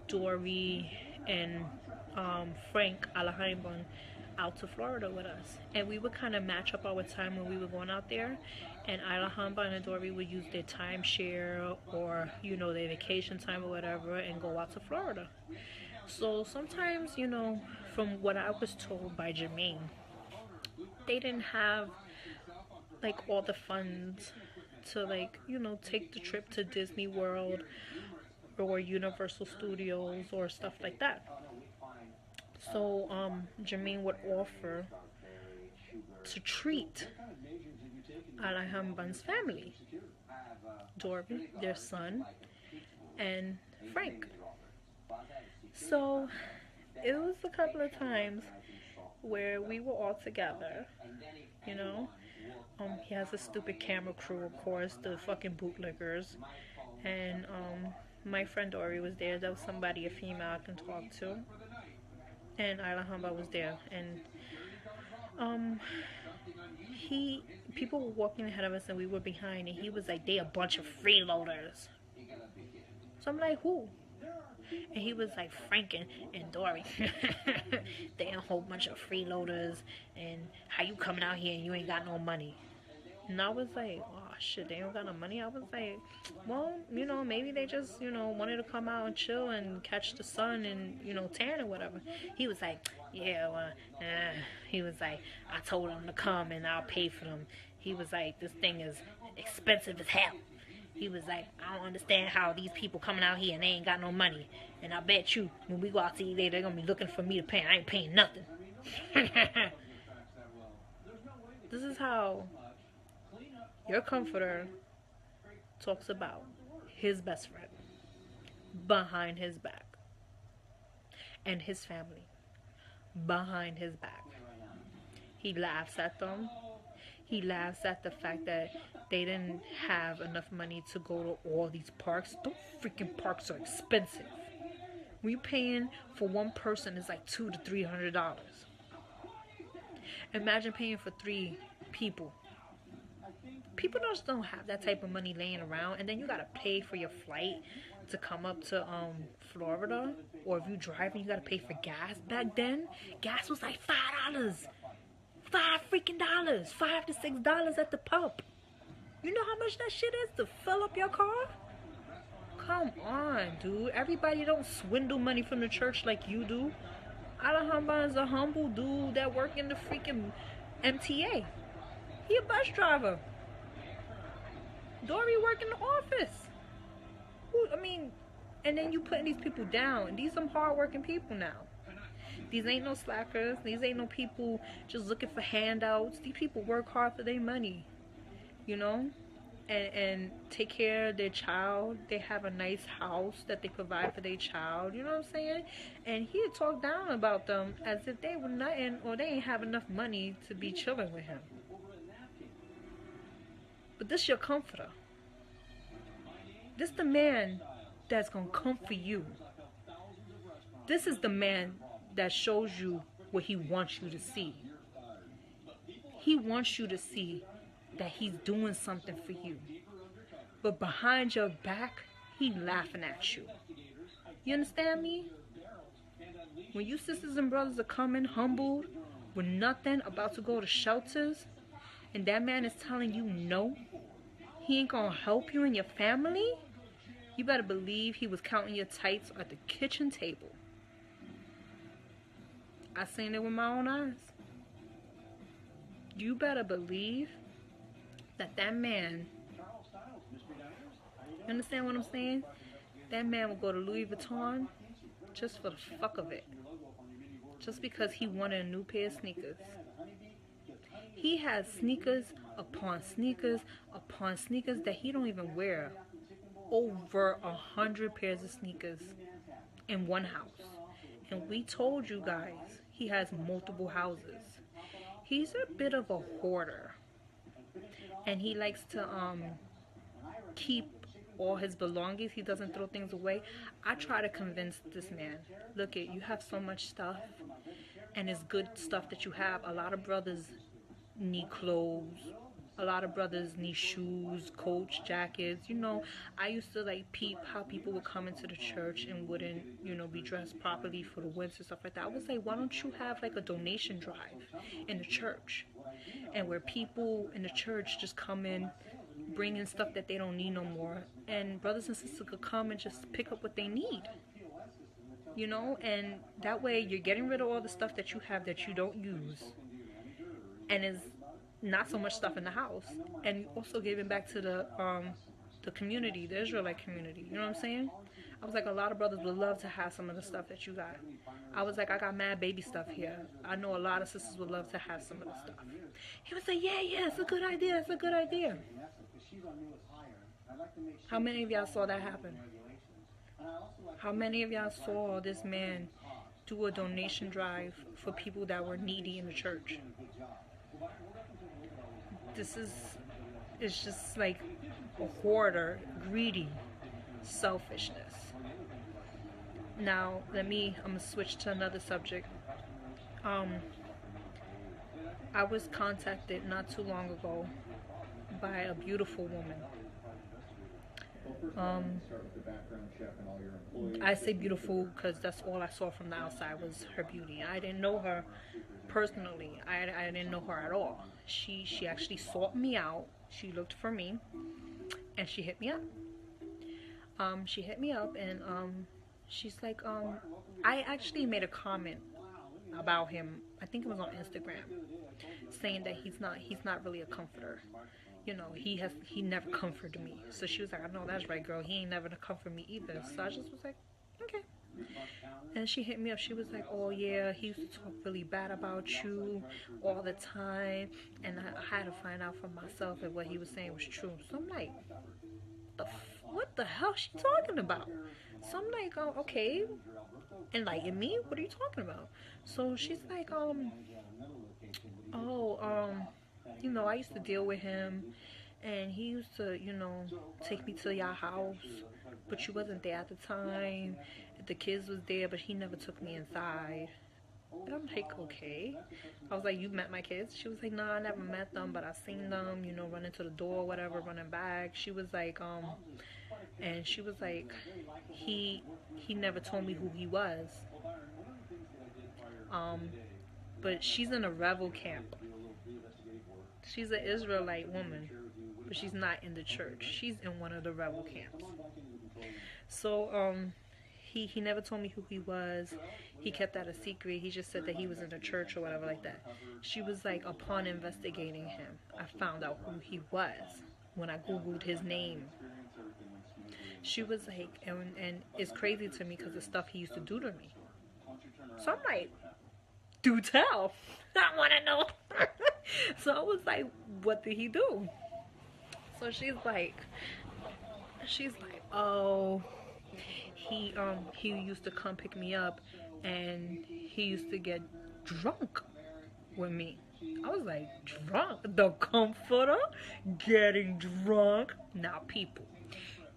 Dory and Frank Alot out to Florida with us, and we would kind of match up our time when we were going out there. And Alot and Dory would use their timeshare, or you know, their vacation time or whatever, and go out to Florida. So sometimes, you know, from what I was told by Jermaine, they didn't have like all the funds to, like, you know, take the trip to Disney World or Universal Studios or stuff like that. So Jermaine would offer to treat Alot family, Dory, their son, and Frank. So it was a couple of times where we were all together, you know. He has a stupid camera crew, of course, the fucking bootlickers. And my friend Dory was there. There was somebody, a female I can talk to. And Alot was there. And people were walking ahead of us and we were behind, and he was like, they a bunch of freeloaders. So I'm like, who? And he was like, Franken and Dory, they a whole bunch of freeloaders, and how you coming out here and you ain't got no money? And I was like, oh shit, they don't got no money. I was like, well, you know, maybe they just, you know, wanted to come out and chill and catch the sun and, you know, tan or whatever. He was like, yeah, well, he was like, I told them to come and I'll pay for them. He was like, this thing is expensive as hell. He was like, I don't understand how these people coming out here and they ain't got no money. And I bet you, when we go out to eat later, they're going to be looking for me to pay. I ain't paying nothing. This is how your comforter talks about his best friend behind his back, and his family behind his back. He laughs at them. He laughs at the fact that they didn't have enough money to go to all these parks. Those freaking parks are expensive. When you're paying for one person, it's like $200 to $300. Imagine paying for 3 people. People just don't have that type of money laying around, and then you gotta pay for your flight to come up to Florida, or if you driving, you gotta pay for gas. Back then, gas was like $5, $5 to $6 at the pump. You know how much that shit is to fill up your car? Come on, dude. Everybody don't swindle money from the church like you do. Alahamba is a humble dude that work in the freaking MTA. He a bus driver. Dory work in the office. I mean, and then you putting these people down. These some hard-working people now. These ain't no slackers. These ain't no people just looking for handouts. These people work hard for their money, you know, and take care of their child. They have a nice house that they provide for their child. You know what I'm saying? And he'd talk down about them as if they were nothing, or they ain't have enough money to be chilling with him. But this your comforter. This the man that's gonna comfort you. This is the man that shows you what he wants you to see. He wants you to see that he's doing something for you. But behind your back, he laughing at you. You understand me? When you sisters and brothers are coming humbled with nothing, about to go to shelters, and that man is telling you no, he ain't gonna help you and your family, you better believe he was counting your tights at the kitchen table. I seen it with my own eyes. You better believe that man, you understand what I'm saying? That man will go to Louis Vuitton just for the fuck of it. Just because he wanted a new pair of sneakers. He has sneakers upon sneakers upon sneakers that he don't even wear. Over 100 pairs of sneakers in one house. And we told you guys, he has multiple houses. He's a bit of a hoarder. And he likes to keep all his belongings. He doesn't throw things away. I try to convince this man, look, you have so much stuff, and it's good stuff that you have. A lot of brothers need clothes. A lot of brothers need shoes, coats, jackets. You know, I used to like peep how people would come into the church and wouldn't, you know, be dressed properly for the winter, stuff like that. I was like, why don't you have like a donation drive in the church? And where people in the church just come in, bring in stuff that they don't need no more. And brothers and sisters could come and just pick up what they need. You know, and that way you're getting rid of all the stuff that you have that you don't use. And is not so much stuff in the house, and also giving back to the community, the Israelite community. You know what I'm saying? I was like, a lot of brothers would love to have some of the stuff that you got. I was like, I got mad baby stuff here. I know a lot of sisters would love to have some of the stuff. He was like, yeah, it's a good idea. It's a good idea. How many of y'all saw that happen? How many of y'all saw this man do a donation drive for people that were needy in the church? It's just like a hoarder, greedy, selfishness. Now, I'm gonna switch to another subject. I was contacted not too long ago by a beautiful woman. I say beautiful because that's all I saw from the outside was her beauty. I didn't know her personally. I didn't know her at all. She actually sought me out. She looked for me, and she hit me up. She hit me up, and she's like, I actually made a comment about him. I think it was on Instagram, saying that he's not really a comforter. You know, he never comforted me. So she was like, I know that's right, girl. He ain't never to comfort me either. So I just was like, okay. And she hit me up. She was like, oh yeah, he used to talk really bad about you all the time, and I had to find out for myself if what he was saying was true. So I'm like, what the hell is she talking about? So I'm like, oh, okay, enlighten me. What are you talking about? So she's like, you know, I used to deal with him, and he used to, you know, take me to your house, but you wasn't there at the time. The kids was there, but he never took me inside. And I'm like, okay. I was like, you met my kids? She was like, nah, I never met them, but I seen them, you know, running to the door, whatever, running back. She was like, and she was like, he never told me who he was. But she's in a rebel camp. She's an Israelite woman, but she's not in the church. She's in one of the rebel camps. So, he never told me who he was. He kept that a secret. He just said that he was in the church or whatever like that. She was like, upon investigating him, I found out who he was when I Googled his name. She was like, and it's crazy to me because the stuff he used to do to me. So I'm like, do tell. I want to know. So I was like, what did he do? So she's like, oh, he used to come pick me up, and he used to get drunk with me. I was like, drunk? The comforter? Getting drunk? Now people,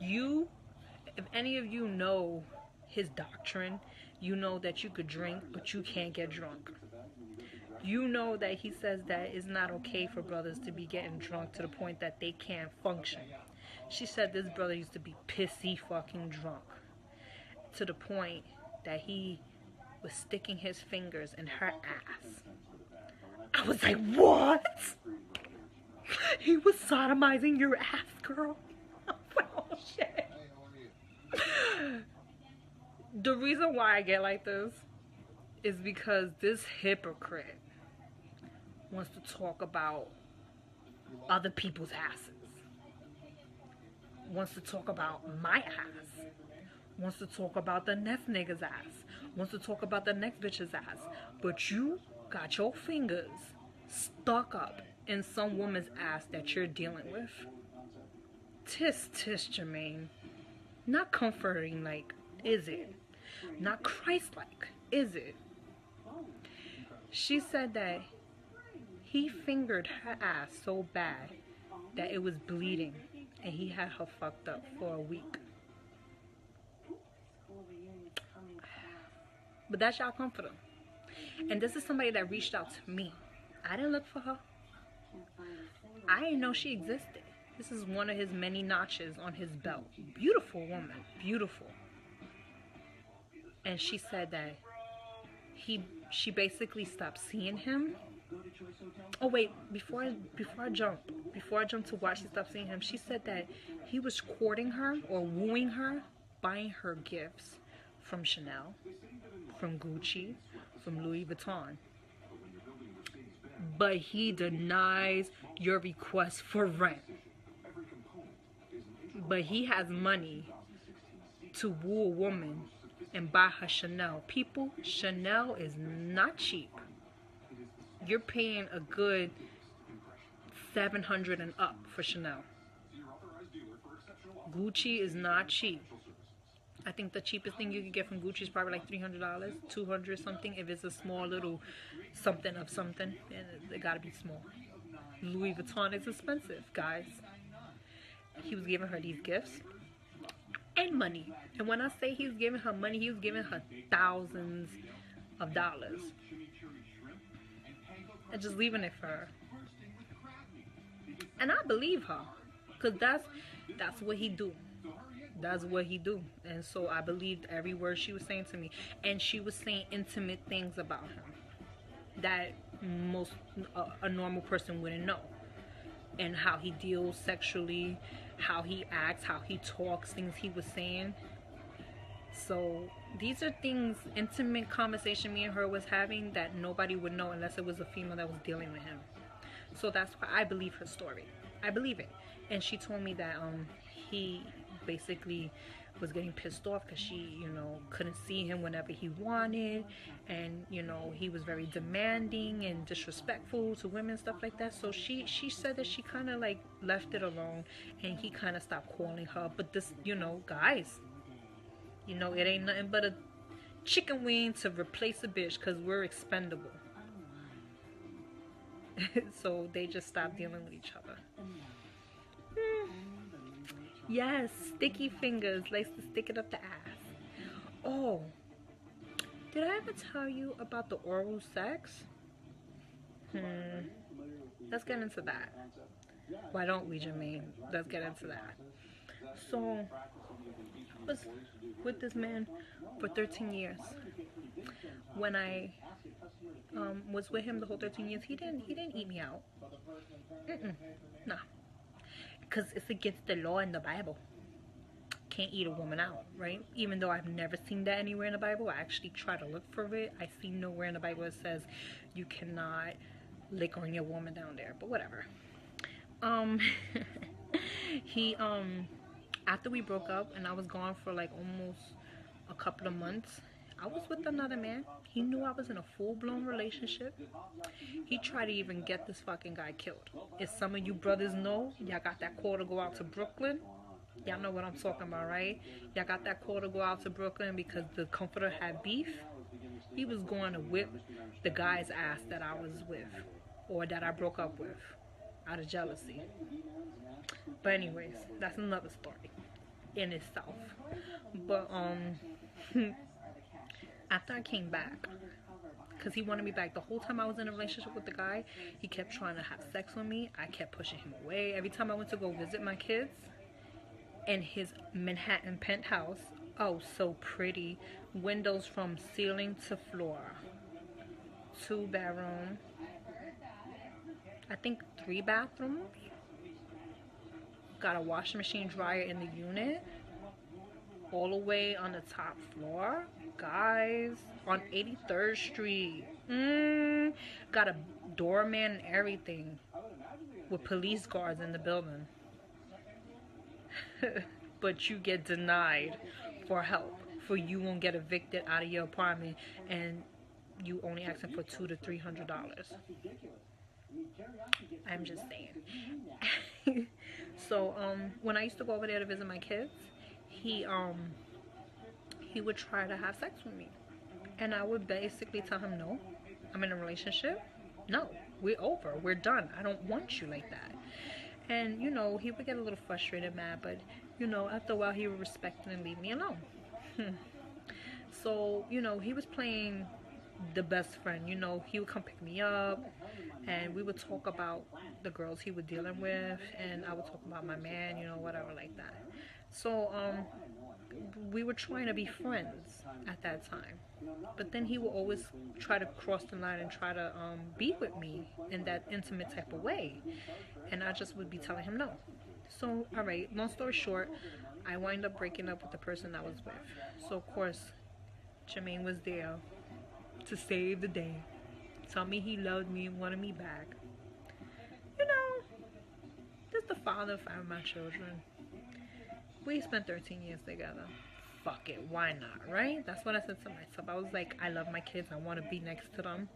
if any of you know his doctrine, you know that you could drink, but you can't get drunk. You know that he says that it's not okay for brothers to be getting drunk to the point that they can't function. She said this brother used to be pissy fucking drunk to the point that he was sticking his fingers in her ass. I was like, what? He was sodomizing your ass, girl? Oh, shit. The reason why I get like this is because this hypocrite wants to talk about other people's asses, wants to talk about my ass, wants to talk about the next nigga's ass, wants to talk about the next bitch's ass, but you got your fingers stuck up in some woman's ass that you're dealing with. Tis, Jermaine. Not comforting like, is it? Not Christ-like, is it? She said that he fingered her ass so bad that it was bleeding, and he had her fucked up for a week. But that's y'all comforter. And this is somebody that reached out to me. I didn't look for her. I didn't know she existed. This is one of his many notches on his belt. Beautiful woman. Beautiful. And she said that she basically stopped seeing him. Oh wait, before I jump to why she stopped seeing him, she said that he was courting her or wooing her, buying her gifts from Chanel, from Gucci, from Louis Vuitton. But he denies your request for rent. But he has money to woo a woman and buy her Chanel. People, Chanel is not cheap. You're paying a good $700 and up for Chanel. Gucci is not cheap. I think the cheapest thing you can get from Gucci is probably like $300, $200 something. If it's a small little something of something, and it gotta be small. Louis Vuitton is expensive, guys. He was giving her these gifts and money. And when I say he was giving her money, he was giving her thousands of dollars. And just leaving it for her. And I believe her. Because that's what he do. That's what he do. And so I believed every word she was saying to me. And she was saying intimate things about him that most a normal person wouldn't know. And how he deals sexually, how he acts, how he talks, things he was saying. So these are things, intimate conversation me and her was having that nobody would know unless it was a female that was dealing with him. So that's why I believe her story. I believe it. And she told me that he basically was getting pissed off because she, you know, couldn't see him whenever he wanted, and you know, he was very demanding and disrespectful to women, stuff like that. So she said that she kind of like left it alone, and he kind of stopped calling her. But this, you know, guys, you know, it ain't nothing but a chicken wing to replace a bitch, because we're expendable. So they just stopped dealing with each other. Yes, sticky fingers, likes to stick it up the ass. Oh, did I ever tell you about the oral sex? Let's get into that. Why don't we, Jermaine? Let's get into that. So, I was with this man for 13 years. When I was with him the whole 13 years, he didn't eat me out. Nah. Because it's against the law in the Bible. Can't eat a woman out, right? Even though I've never seen that anywhere in the Bible. I actually try to look for it. I see nowhere in the Bible it says you cannot lick on your woman down there. But whatever. He, after we broke up and I was gone for like almost a couple of months, I was with another man. He knew I was in a full-blown relationship. He tried to even get this fucking guy killed. If some of you brothers know, y'all got that call to go out to Brooklyn. Y'all know what I'm talking about, right? Y'all got that call to go out to Brooklyn because the comforter had beef. He was going to whip the guy's ass that I was with, or that I broke up with, out of jealousy. But anyways, that's another story in itself. But after I came back, because he wanted me back the whole time I was in a relationship with the guy, he kept trying to have sex with me. I kept pushing him away. Every time I went to go visit my kids in his Manhattan penthouse, oh, so pretty, windows from ceiling to floor, 2-bedroom, I think 3 bathrooms, got a washing machine dryer in the unit, all the way on the top floor, guys, on 83rd Street. Got a doorman and everything, with police guards in the building. But you get denied for help, for you won't get evicted out of your apartment, and you only asking for $200 to $300. I'm just saying. So when I used to go over there to visit my kids, he would try to have sex with me, and I would basically tell him, no, I'm in a relationship, no, we're over, we're done, I don't want you like that. And you know, he would get a little frustrated, mad, but you know, after a while he would respect and leave me alone. So you know, he was playing the best friend. You know, he would come pick me up, and we would talk about the girls he was dealing with, and I would talk about my man, you know, whatever like that. So we were trying to be friends at that time, but then he would always try to cross the line and try to be with me in that intimate type of way, and I just would be telling him no. So alright, long story short, I wind up breaking up with the person I was with. So of course Jermaine was there to save the day, tell me he loved me and wanted me back. You know, this is the father of 5 of my children. We spent 13 years together. Fuck it, why not, right? That's what I said to myself. I was like, I love my kids, I want to be next to them.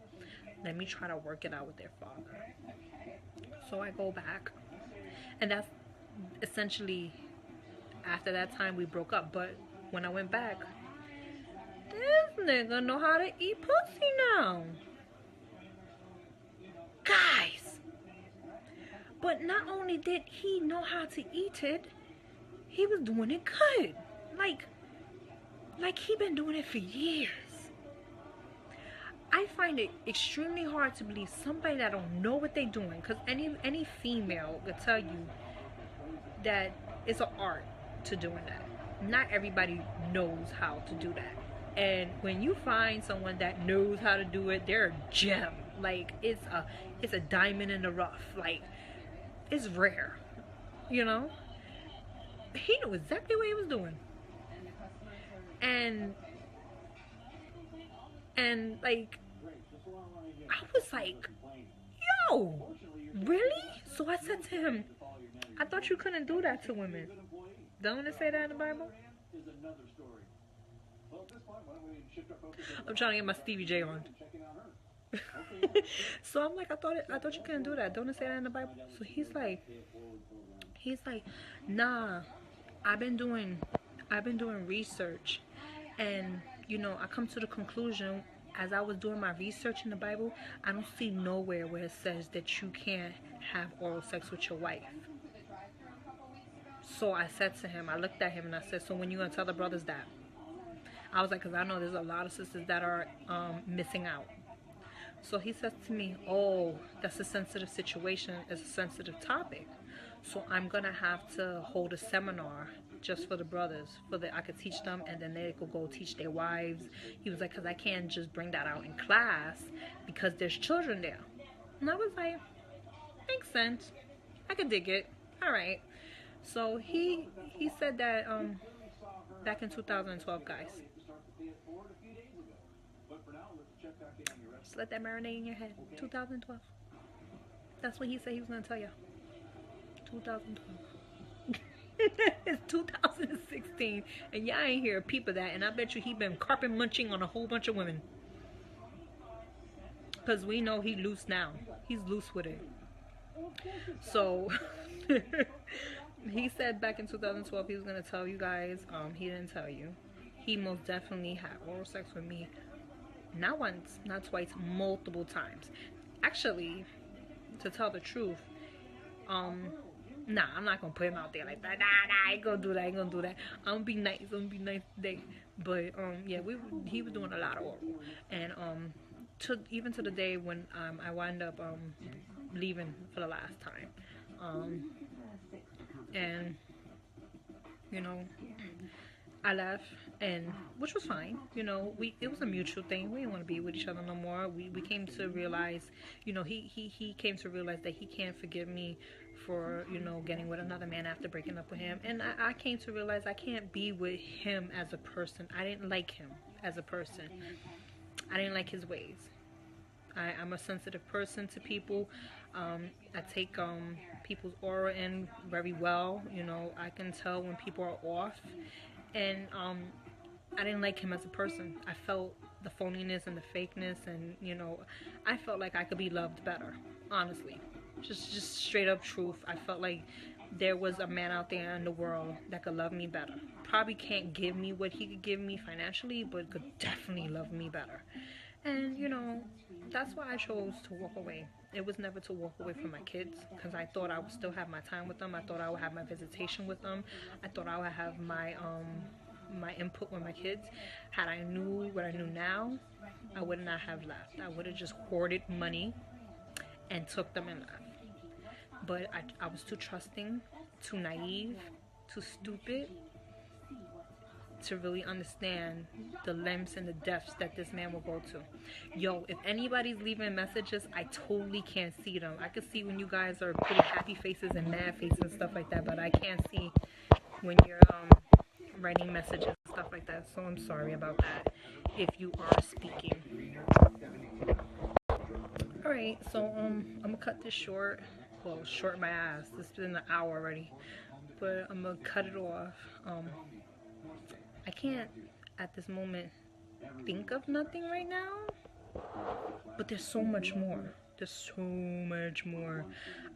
Let me try to work it out with their father. So I go back, and that's essentially after that time we broke up. But when I went back, this nigga know how to eat pussy now, guys. But not only did he know how to eat it, he was doing it good. Like he been doing it for years. I find it extremely hard to believe somebody that don't know what they doing, because any female will tell you that it's an art to doing that. not everybody knows how to do that. And when you find someone that knows how to do it, they're a gem. Like, it's a diamond in the rough. Like, it's rare, you know. He knew exactly what he was doing, and like, I was like, yo, really? So I said to him, I thought you couldn't do that to women. Don't it say that in the Bible? I'm trying to get my Stevie J on. So I'm like, I thought you couldn't do that. Don't it say that in the Bible? So he's like, nah, I've been doing research, and you know, I come to the conclusion, as I was doing my research in the Bible, I don't see nowhere where it says that you can't have oral sex with your wife. So I said to him, I looked at him and I said, so when you gonna tell the brothers that? I was like, because I know there's a lot of sisters that are missing out. So he says to me, oh, that's a sensitive situation, it's a sensitive topic. So I'm gonna have to hold a seminar just for the brothers, I could teach them, and then they could go teach their wives. He was like, because I can't just bring that out in class because there's children there. And I was like, makes sense. I could dig it. All right. So he said that back in 2012, guys. Just let that marinate in your head. 2012. That's what he said he was gonna tell you. 2012. It's 2016, and y'all ain't hear a peep of that. And I bet you he been carpet munching on a whole bunch of women, cause we know he loose now. He's loose with it. So he said back in 2012 he was gonna tell you guys. He didn't tell you. He most definitely had oral sex with me. Not once, not twice, multiple times. Actually, to tell the truth, nah, I'm not gonna put him out there like that. Nah, I ain't gonna do that. I'm gonna be nice today. But yeah, he was doing a lot of oral, and even to the day when I wind up leaving for the last time, and you know, I left, and which was fine. You know, it was a mutual thing. We didn't want to be with each other no more. We came to realize, you know, he came to realize that he can't forgive me for, you know, getting with another man after breaking up with him. And I came to realize I can't be with him as a person. I didn't like him as a person. I didn't like his ways. I'm a sensitive person to people. I take people's aura in very well. You know, I can tell when people are off. And I didn't like him as a person. I felt the phoniness and the fakeness, and you know, I felt like I could be loved better, honestly. Just straight up truth. I felt like there was a man out there in the world that could love me better. Probably can't give me what he could give me financially, but could definitely love me better. And you know, that's why I chose to walk away. It was never to walk away from my kids, because I thought I would still have my time with them. I thought I would have my visitation with them. I thought I would have my input with my kids. Had I knew what I knew now, I would not have left. I would have just hoarded money and took them and left. But I was too trusting, too naive, too stupid to really understand the lengths and the depths that this man will go to. Yo, if anybody's leaving messages, I totally can't see them. I can see when you guys are putting happy faces and mad faces and stuff like that, but I can't see when you're writing messages and stuff like that. So I'm sorry about that if you are speaking. Alright, so I'm gonna cut this short. Well, short my ass. It's been an hour already, but I'm gonna cut it off. I can't at this moment think of nothing right now, but there's so much more.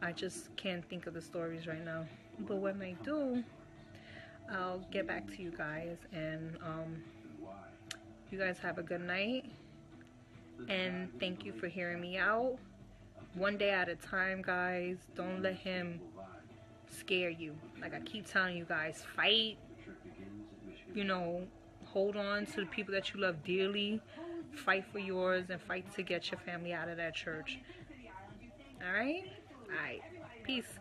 I just can't think of the stories right now, but when I do, I'll get back to you guys. And you guys have a good night, and thank you for hearing me out. One day at a time, guys. Don't let him scare you. Like I keep telling you guys, fight. You know, hold on to the people that you love dearly. Fight for yours, and fight to get your family out of that church. Alright? Alright. Peace.